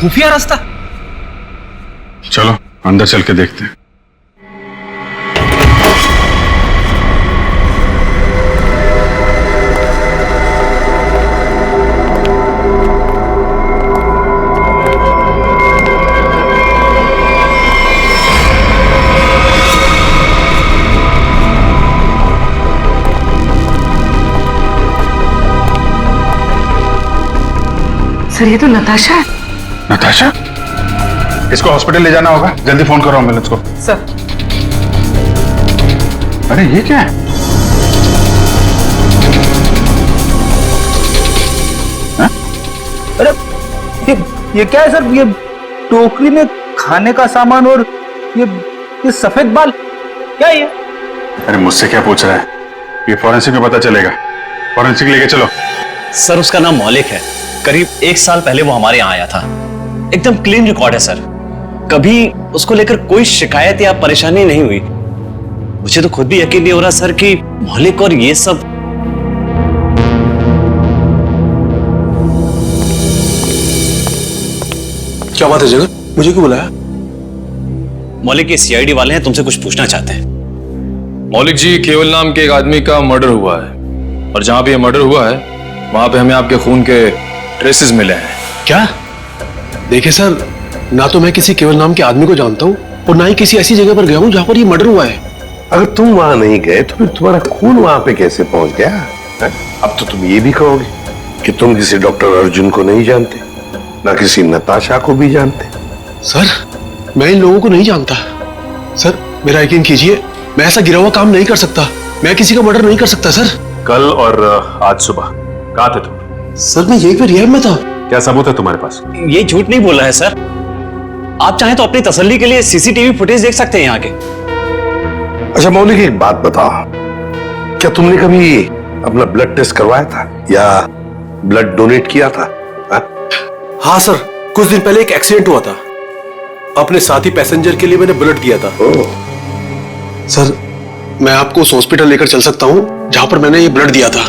खुफिया रास्ता। चलो अंदर चल के देखते हैं। सर ये तो नताशा है। नताशा, इसको हॉस्पिटल ले जाना होगा, जल्दी फोन करो एम्बुलेंस को। सर अरे ये क्या है? अरे ये क्या है सर? ये टोकरी में खाने का सामान और ये सफेद बाल क्या है ये? अरे मुझसे क्या पूछ रहा है? ये फॉरेंसिक में पता चलेगा। फॉरेंसिक लेके चलो। सर उसका नाम मौलिक है, करीब 1 साल पहले वो हमारे यहाँ आया था। एकदम क्लीन रिकॉर्ड है सर, कभी उसको लेकर कोई शिकायत या परेशानी नहीं हुई। मुझे तो खुद भी यकीन नहीं हो रहा सर कि मौलिक और ये सब। क्या बात है जगत, मुझे क्यों बुलाया? मौलिक के सीआईडी वाले हैं, तुमसे कुछ पूछना चाहते हैं। मौलिक जी, केवल नाम के एक आदमी का मर्डर हुआ है और जहां पे ये मर्डर हुआ है वहां पे हमें आपके खून के ट्रेसेस मिले हैं। क्या? देखिए सर, ना तो मैं किसी केवल नाम के आदमी को जानता हूँ और ना ही किसी ऐसी जगह पर गया हूँ जहाँ पर ये मर्डर हुआ है। अगर तुम वहां नहीं गए तो फिर तुम्हारा खून वहां पे कैसे पहुंच गया है? अब तो तुम ये भी कहोगे कि तुम किसी डॉक्टर अर्जुन को नहीं जानते, ना किसी नताशा को भी जानते। सर मैं इन लोगों को नहीं जानता। सर मेरा यकीन कीजिए, मैं ऐसा गिरा हुआ काम नहीं कर सकता, मैं किसी का मर्डर नहीं कर सकता। सर कल और आज सुबह कहाँ थे तुम? सर मैं यहीं पे रिहैब में था। क्या सबूत है तुम्हारे पास? ये झूठ नहीं बोल रहा है सर। आप चाहें तो अपनी तसल्ली के लिए सीसीटीवी फुटेज देख सकते हैं यहाँ के। अच्छा मौलिक, एक बात बताओ, क्या तुमने कभी अपना ब्लड टेस्ट करवाया था या ब्लड डोनेट किया था? हाँ सर, कुछ दिन पहले एक एक्सीडेंट हुआ था, अपने साथी पैसेंजर के लिए मैंने ब्लड दिया था। सर मैं आपको उस हॉस्पिटल लेकर चल सकता हूँ जहां पर मैंने ये ब्लड दिया था।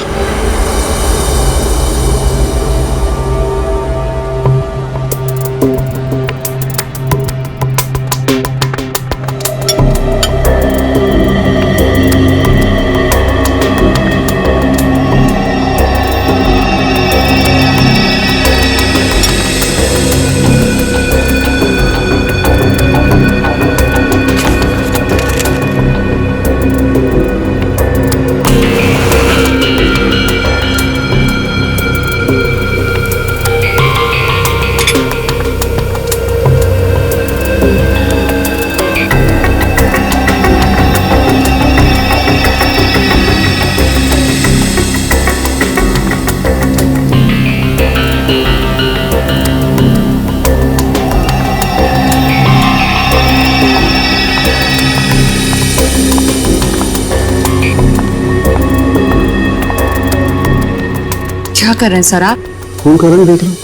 क्या कर रहे हैं सर आप? खून का रंग देख रहा हूं।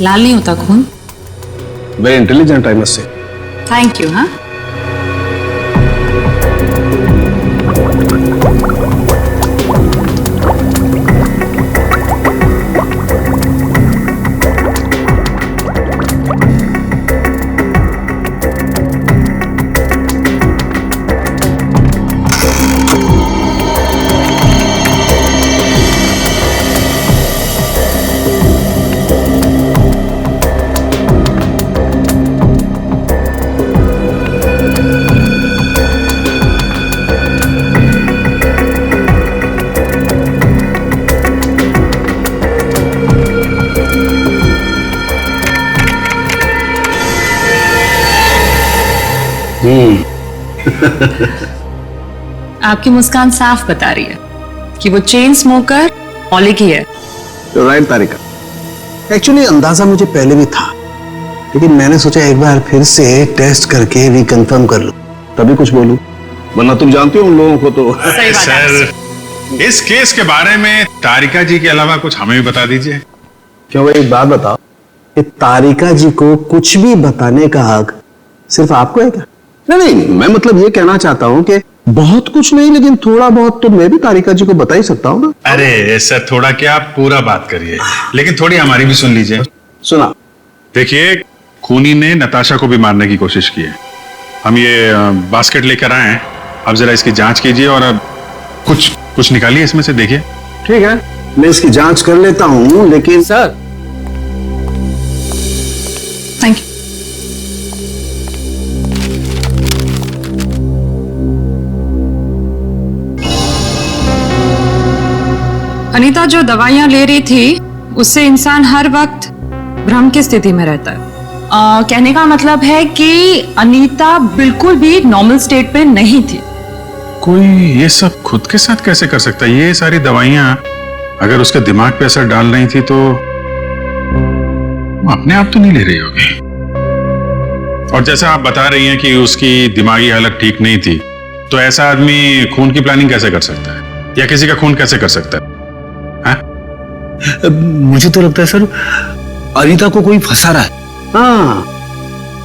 लाल नहीं होता खून। Very intelligent I must say. Thank you. हाँ आपकी मुस्कान साफ बता रही है कि वो चेन स्मोकर मौलिक ही है। राइट तारिका, एक्चुअली अंदाजा मुझे पहले भी था, लेकिन मैंने सोचा एक बार फिर से टेस्ट करके रिकंफर्म कर लूं, तभी कुछ बोलूं, वरना तुम जानते हो उन लोगों को तो। सर, इस केस के बारे में तारिका जी के अलावा कुछ हमें भी बता दीजिए। क्यों भाई, एक बात बताओ कि तारिका जी को कुछ भी बताने का हक सिर्फ आपको है क्या? नहीं, मैं मतलब ये कहना चाहता हूँ कि बहुत कुछ नहीं, लेकिन थोड़ा बहुत तो मैं भी तारिका जी को बता ही सकता हूँ ना। अरे सर, थोड़ा क्या, आप पूरा बात करिए, लेकिन थोड़ी हमारी भी सुन लीजिए। सुना। देखिए, खूनी ने नताशा को भी मारने की कोशिश की है। हम ये बास्केट लेकर आए हैं, अब जरा इसकी जांच कीजिए और अब कुछ निकालिए इसमें से, देखिए। ठीक है, मैं इसकी जांच कर लेता हूँ, लेकिन सर। Thank you. अनीता जो दवाइयां ले रही थी उससे इंसान हर वक्त भ्रम की स्थिति में रहता है। कहने का मतलब है कि अनीता बिल्कुल भी नॉर्मल स्टेट पे नहीं थी। कोई ये सब खुद के साथ कैसे कर सकता है? ये सारी दवाइयां अगर उसके दिमाग पे असर डाल रही थी तो वो अपने आप तो नहीं ले रही होगी। और जैसा आप बता रही हैं कि उसकी दिमागी हालत ठीक नहीं थी, तो ऐसा आदमी खून की प्लानिंग कैसे कर सकता है, या किसी का खून कैसे कर सकता है? मुझे तो लगता है सर, अनीता को कोई फंसा रहा है। हाँ,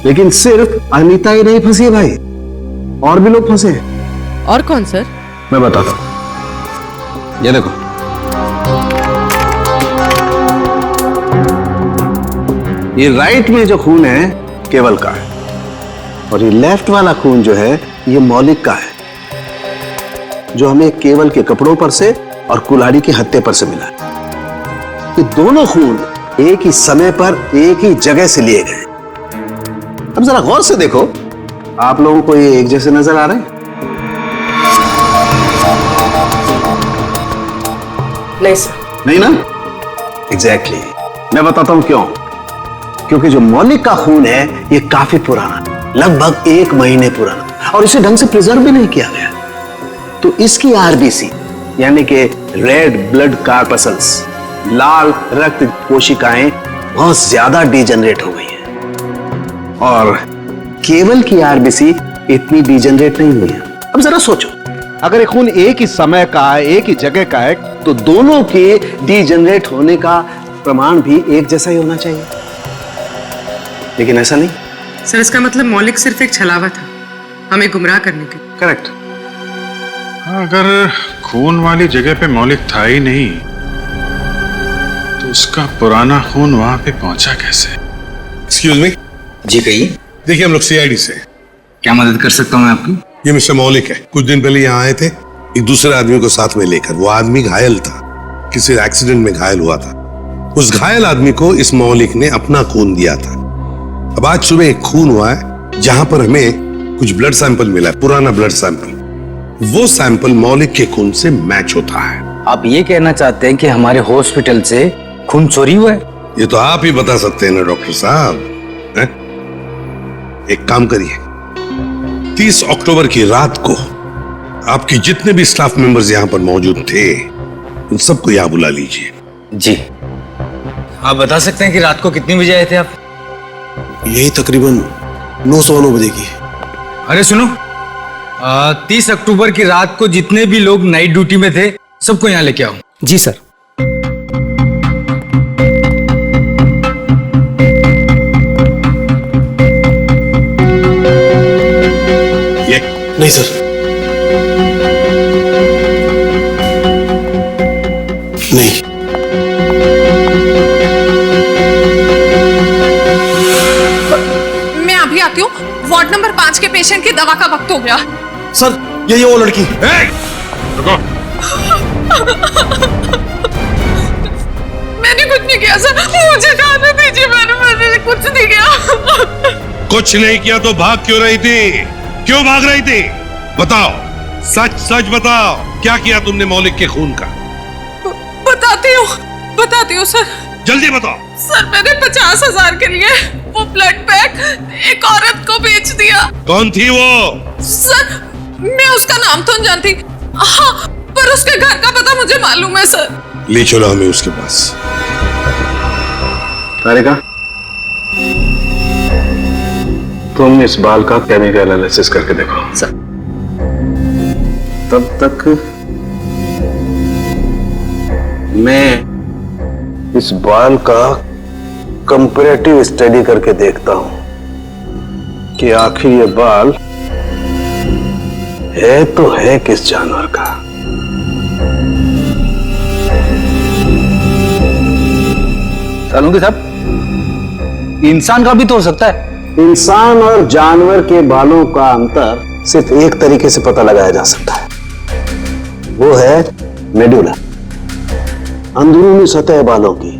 लेकिन सिर्फ अनीता ही नहीं फंसी है भाई, और भी लोग फंसे हैं। और कौन सर? मैं बताता हूं, ये देखो। ये राइट में जो खून है केवल का है, और ये लेफ्ट वाला खून जो है ये मौलिक का है, जो हमें केवल के कपड़ों पर से और कुल्हाड़ी की हत्या पर से मिला है। ये दोनों खून एक ही समय पर एक ही जगह से लिए गए। अब जरा गौर से देखो, आप लोगों को ये एक जैसे नजर आ रहे हैं? नहीं सर। नहीं ना? एग्जैक्टली। मैं बताता हूं क्यों। क्योंकि जो मौलिक का खून है ये काफी पुराना, लगभग 1 महीने पुराना, और इसे ढंग से प्रिजर्व भी नहीं किया गया। तो इसकी आरबीसी यानी कि रेड ब्लड कार्पसल्स, लाल रक्त कोशिकाएं बहुत ज्यादा डिजेनरेट हो गई हैं, और केवल की आरबीसी इतनी डिजेनरेट नहीं हुई है। अब जरा सोचो, अगर खून एक ही समय का है, एक ही जगह का है, तो दोनों के डिजेनरेट होने का प्रमाण भी एक जैसा ही होना चाहिए, लेकिन ऐसा नहीं। सर, इसका मतलब मौलिक सिर्फ एक छलावा था हमें गुमराह करने के। करेक्ट। अगर खून वाली जगह पे मौलिक था ही नहीं, तो उसका पुराना खून वहां पे पहुंचा कैसे? Excuse me. जी कहिए। देखिए, हम लोग सीआईडी से। क्या मदद कर सकता हूँ मैं आपकी? ये मिस्टर मौलिक है। कुछ दिन पहले यहाँ आए थे एक दूसरे आदमी को साथ में लेकर। वो आदमी घायल था, किसी एक्सीडेंट में घायल हुआ था। उस घायल आदमी को इस मौलिक ने अपना खून दिया था। अब आज सुबह एक खून हुआ है जहां पर हमें कुछ ब्लड सैंपल मिला है, पुराना ब्लड सैंपल। वो सैंपल मौलिक के खून से मैच होता है। आप ये कहना चाहते हैं कि हमारे हॉस्पिटल से खून चोरी हुआ है? ये तो आप ही बता सकते हैं ना डॉक्टर साहब। एक काम करिए, 30 अक्टूबर की रात को आपके जितने भी स्टाफ मेंबर्स यहाँ पर मौजूद थे, उन सबको यहाँ बुला लीजिए। जी। आप बता सकते हैं कि रात को कितने बजे आए थे आप? यही तकरीबन 9:09 बजे की। अरे सुनो, 30 अक्टूबर की रात को जितने भी लोग नाइट ड्यूटी में थे सबको यहाँ लेके आओ। जी सर। ये नहीं सर, नहीं। मैं अभी आती हूँ। वार्ड नंबर 5 के पेशेंट की दवा का वक्त हो गया। सर, ये वो लड़की। रुको। मैंने कुछ नहीं किया सर, मुझे जाने दीजिए। मैंने कुछ नहीं किया। कुछ नहीं किया तो भाग क्यों रही थी? क्यों भाग रही थी? बताओ, सच सच बताओ, क्या किया तुमने मौलिक के खून का? बताती हूँ सर। जल्दी बताओ। सर, मैंने 50,000 के लिए वो ब्लड पैक एक औरत को बेच दिया। कौन थी वो? सर, मैं उसका नाम तो नहीं जानती, हाँ, पर उसके घर का पता मुझे मालूम है सर। ले चलो हमें उसके पास। तारिका, तुम इस बाल का केमिकल एनालिसिस करके देखो। सर। तब तक मैं इस बाल का कंपैरेटिव स्टडी करके देखता हूं कि आखिर ये बाल है तो है किस जानवर का। सालुंगी साहब, इंसान का भी तो हो सकता है। इंसान और जानवर के बालों का अंतर सिर्फ एक तरीके से पता लगाया जा सकता है, वो है मेडुला, अंदरूनी सतह बालों की।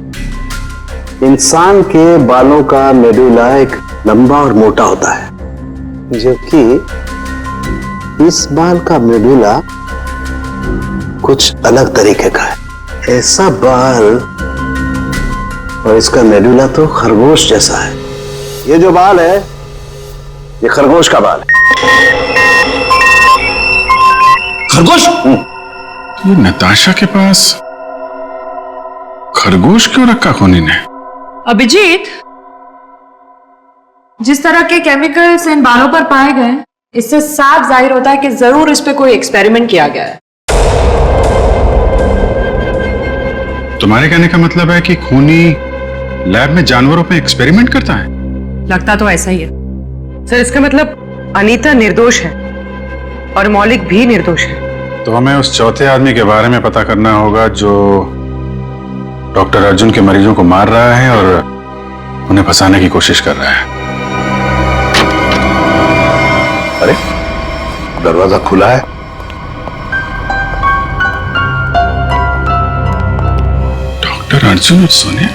इंसान के बालों का मेडुला एक लंबा और मोटा होता है, जबकि इस बाल का मेडुला कुछ अलग तरीके का है। ऐसा बाल और इसका मेडुला तो खरगोश जैसा है। ये जो बाल है, ये खरगोश का बाल है। खरगोश? ये नताशा के पास खरगोश क्यों रखा खूनी ने? अभिजीत, जिस तरह के केमिकल्स इन बालों पर पाए गए, इससे साफ जाहिर होता है कि जरूर इस पे कोई एक्सपेरिमेंट किया गया है। तुम्हारे कहने का मतलब है कि खूनी लैब में जानवरों पे एक्सपेरिमेंट करता है? लगता तो ऐसा ही है सर। इसका मतलब अनीता निर्दोष है और मौलिक भी निर्दोष है। तो हमें उस चौथे आदमी के बारे में पता करना होगा जो डॉक्टर अर्जुन के मरीजों को मार रहा है और उन्हें फंसाने की कोशिश कर रहा है। अरे दरवाजा खुला है। डॉक्टर अर्जुन और सोनिया,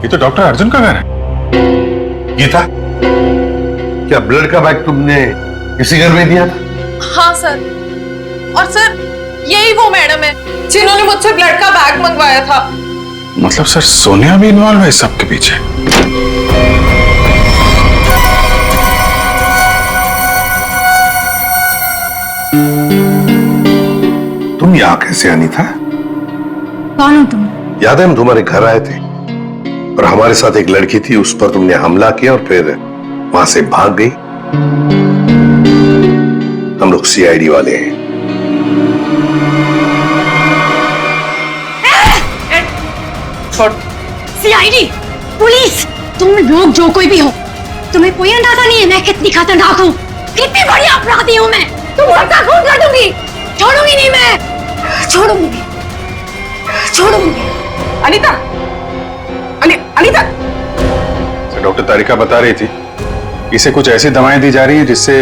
ये तो डॉक्टर अर्जुन का घर है। गीता, क्या ब्लड का बैग तुमने इसी घर में दिया था? हाँ सर, और सर यही वो मैडम है जिन्होंने मुझसे ब्लड का बैग मंगवाया था। मतलब सर सोनिया भी इन्वॉल्व है इस सब के पीछे? तुम यहाँ कैसे आनी था? कौन हो तुम? याद है हम तुम्हारे घर आए थे और हमारे साथ एक लड़की थी, उस पर तुमने हमला किया और फिर वहां से भाग गई। हम लोग सीआईडी वाले हैं। सीआईडी, पुलिस, तुम लोग जो कोई भी हो, तुम्हें कोई अंदाजा नहीं है मैं कितनी खतरनाक हूँ, कितनी बड़ी अपराधी हूँ मैं। तुम सबका खून कर दूंगी, छोड़ूंगी नहीं मैं, छोड़ूंगी। अनीता, अनीता, डॉक्टर तारिका बता रही थी इसे कुछ ऐसी दवाएं दी जा रही हैं जिससे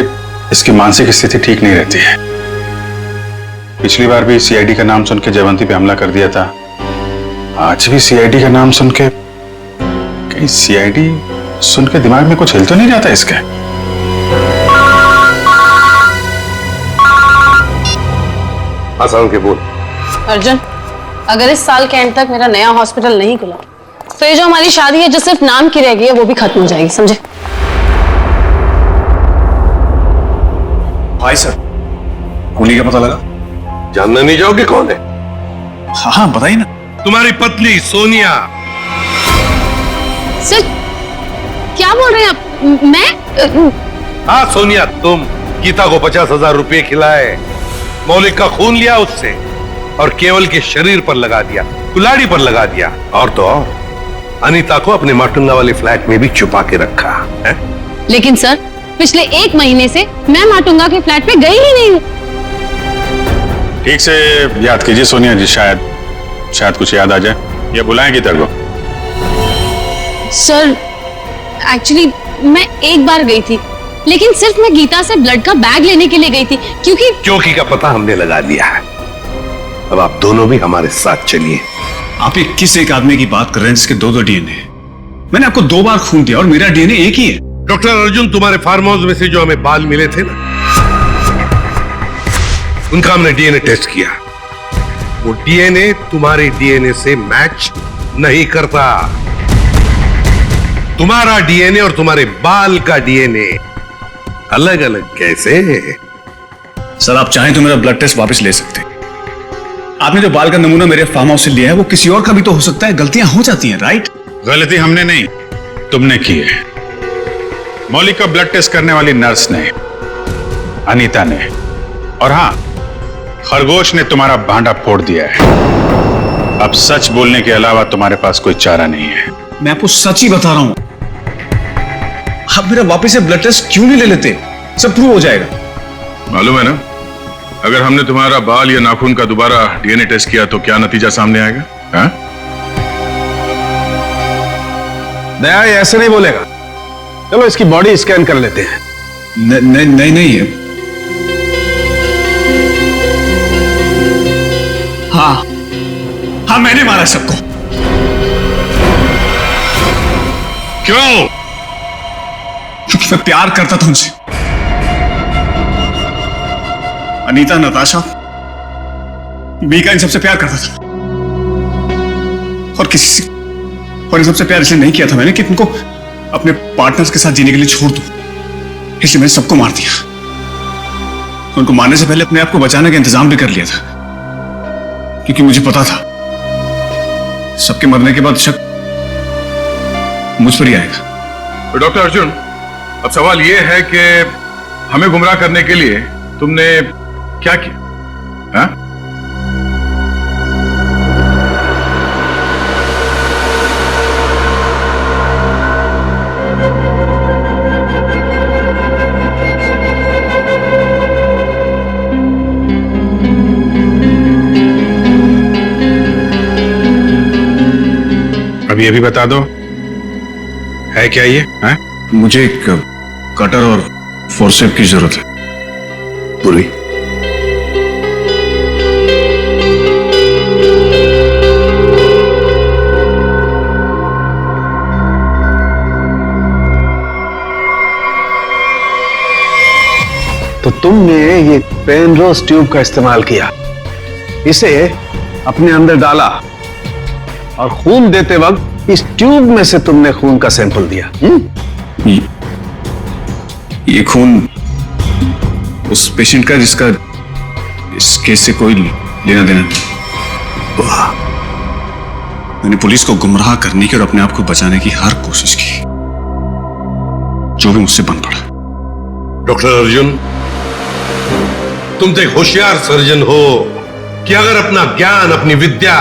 इसकी मानसिक स्थिति ठीक नहीं रहती है। पिछली बार भी सीआईडी का नाम सुन के जयवंती पे हमला कर दिया था, आज भी सीआईडी का नाम सुन के, कहीं सीआईडी सुन के दिमाग में कुछ हिल तो नहीं जाता इसके? आसान के बोल। अर्जुन, अगर इस साल के एंड तक मेरा नया हॉस्पिटल नहीं खुला तो ये जो हमारी शादी है जो सिर्फ नाम की रह गई है वो भी खत्म हो जाएगी, समझे? हाय सर, खूनी का पता लगा? जानना नहीं चाहोगे कौन है? हाँ हाँ बताइए ना। तुम्हारी पत्नी सोनिया। सर क्या बोल रहे हैं आप? मैं? हाँ सोनिया, तुम गीता को 50,000 रुपए खिलाए, मौलिक का खून लिया उससे और केवल के शरीर पर लगा दिया, कुल्हाड़ी पर लगा दिया, और तो और अनीता को अपने माटुंगा वाले फ्लैट में भी छुपा के रखा है? लेकिन सर पिछले 1 महीने से मैं माटुंगा के फ्लैट पे गई ही नहीं हूँ। ठीक से याद कीजिए सोनिया जी, शायद कुछ याद आ जाए, या बुलाएं गीता को। सर एक्चुअली मैं एक बार गई थी, लेकिन सिर्फ मैं गीता से ब्लड का बैग लेने के लिए गई थी, क्योंकि का पता हमने लगा लिया है। अब आप दोनों भी हमारे साथ चलिए। आप ये किस एक आदमी की बात कर रहे हैं जिसके 2 डीएनए? मैंने आपको 2 बार खून दिया और मेरा डीएनए एक ही है। डॉक्टर अर्जुन, तुम्हारे फार्म हाउस में से जो हमें बाल मिले थे ना, उनका हमने डीएनए टेस्ट किया। वो डीएनए तुम्हारे डीएनए से मैच नहीं करता। तुम्हारा डीएनए और तुम्हारे बाल का डीएनए अलग अलग कैसे? सर आप चाहें तो मेरा ब्लड टेस्ट वापस ले सकते हैं। आपने जो बाल का नमूना मेरे फार्म हाउस से लिया है वो किसी और का भी तो हो सकता है, गलतियां हो जाती हैं, राइट? गलती हमने नहीं, तुमने की है। मौलिक का ब्लड टेस्ट करने वाली नर्स ने, अनीता ने, और हां, खरगोश ने तुम्हारा भांडा फोड़ दिया है। अब सच बोलने के अलावा तुम्हारे पास कोई चारा नहीं है। मैं आपको सच ही बता रहा हूं। आप मेरा वापस से ब्लड टेस्ट क्यों नहीं ले लेते? सब प्रूव हो जाएगा। मालूम है ना, अगर हमने तुम्हारा बाल या नाखून का दोबारा डीएनए टेस्ट किया तो क्या नतीजा सामने आएगा? हाँ? दया ये ऐसे नहीं बोलेगा। चलो इसकी बॉडी स्कैन कर लेते हैं। नहीं है। हाँ मैंने मारा सबको। क्यों? क्योंकि मैं प्यार करता था उनसे। अनीता, नताशा, मीका, इन सबसे प्यार करता था। और इन सबसे प्यार इसलिए नहीं किया था मैंने कि तुमको अपने पार्टनर्स के साथ जीने के लिए छोड़ दूं। इसलिए मैंने सबको मार दिया। उनको मारने से पहले अपने आप को बचाने का इंतजाम भी कर लिया था, क्योंकि मुझे पता था सबके मरने के बाद शक मुझ पर ही आएगा। तो डॉक्टर अर्जुन, अब सवाल यह है कि हमें गुमराह करने के लिए तुमने क्या किया? हाँ? अब ये भी बता दो, है क्या ये? हाँ? मुझे एक कटर और फोर्सेप की जरूरत है। पूरी तो तुमने ये पेनरोज ट्यूब का इस्तेमाल किया, इसे अपने अंदर डाला और खून देते वक्त इस ट्यूब में से तुमने खून का सैंपल दिया। ये खून उस पेशेंट का जिसका इस केस से कोई लेना देना नहीं। वाह, मैंने पुलिस को गुमराह करने की और अपने आप को बचाने की हर कोशिश की, जो भी मुझसे बन पड़ा। डॉक्टर अर्जुन, तुम तो एक होशियार सर्जन हो कि अगर अपना ज्ञान, अपनी विद्या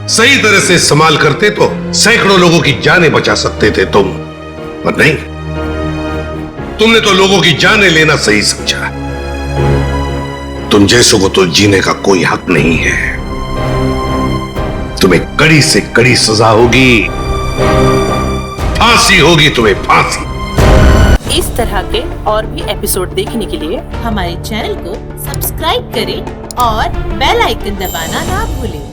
सही तरह से इस्तेमाल करते तो सैकड़ों लोगों की जानें बचा सकते थे तुम, पर नहीं, तुमने तो लोगों की जानें लेना सही समझा। तुम जैसों को तो जीने का कोई हक नहीं है। तुम्हें कड़ी से कड़ी सजा होगी, फांसी होगी तुम्हें, फांसी। इस तरह के और भी एपिसोड देखने के लिए हमारे चैनल को सब्सक्राइब करें और बेल आइकन दबाना ना भूलें।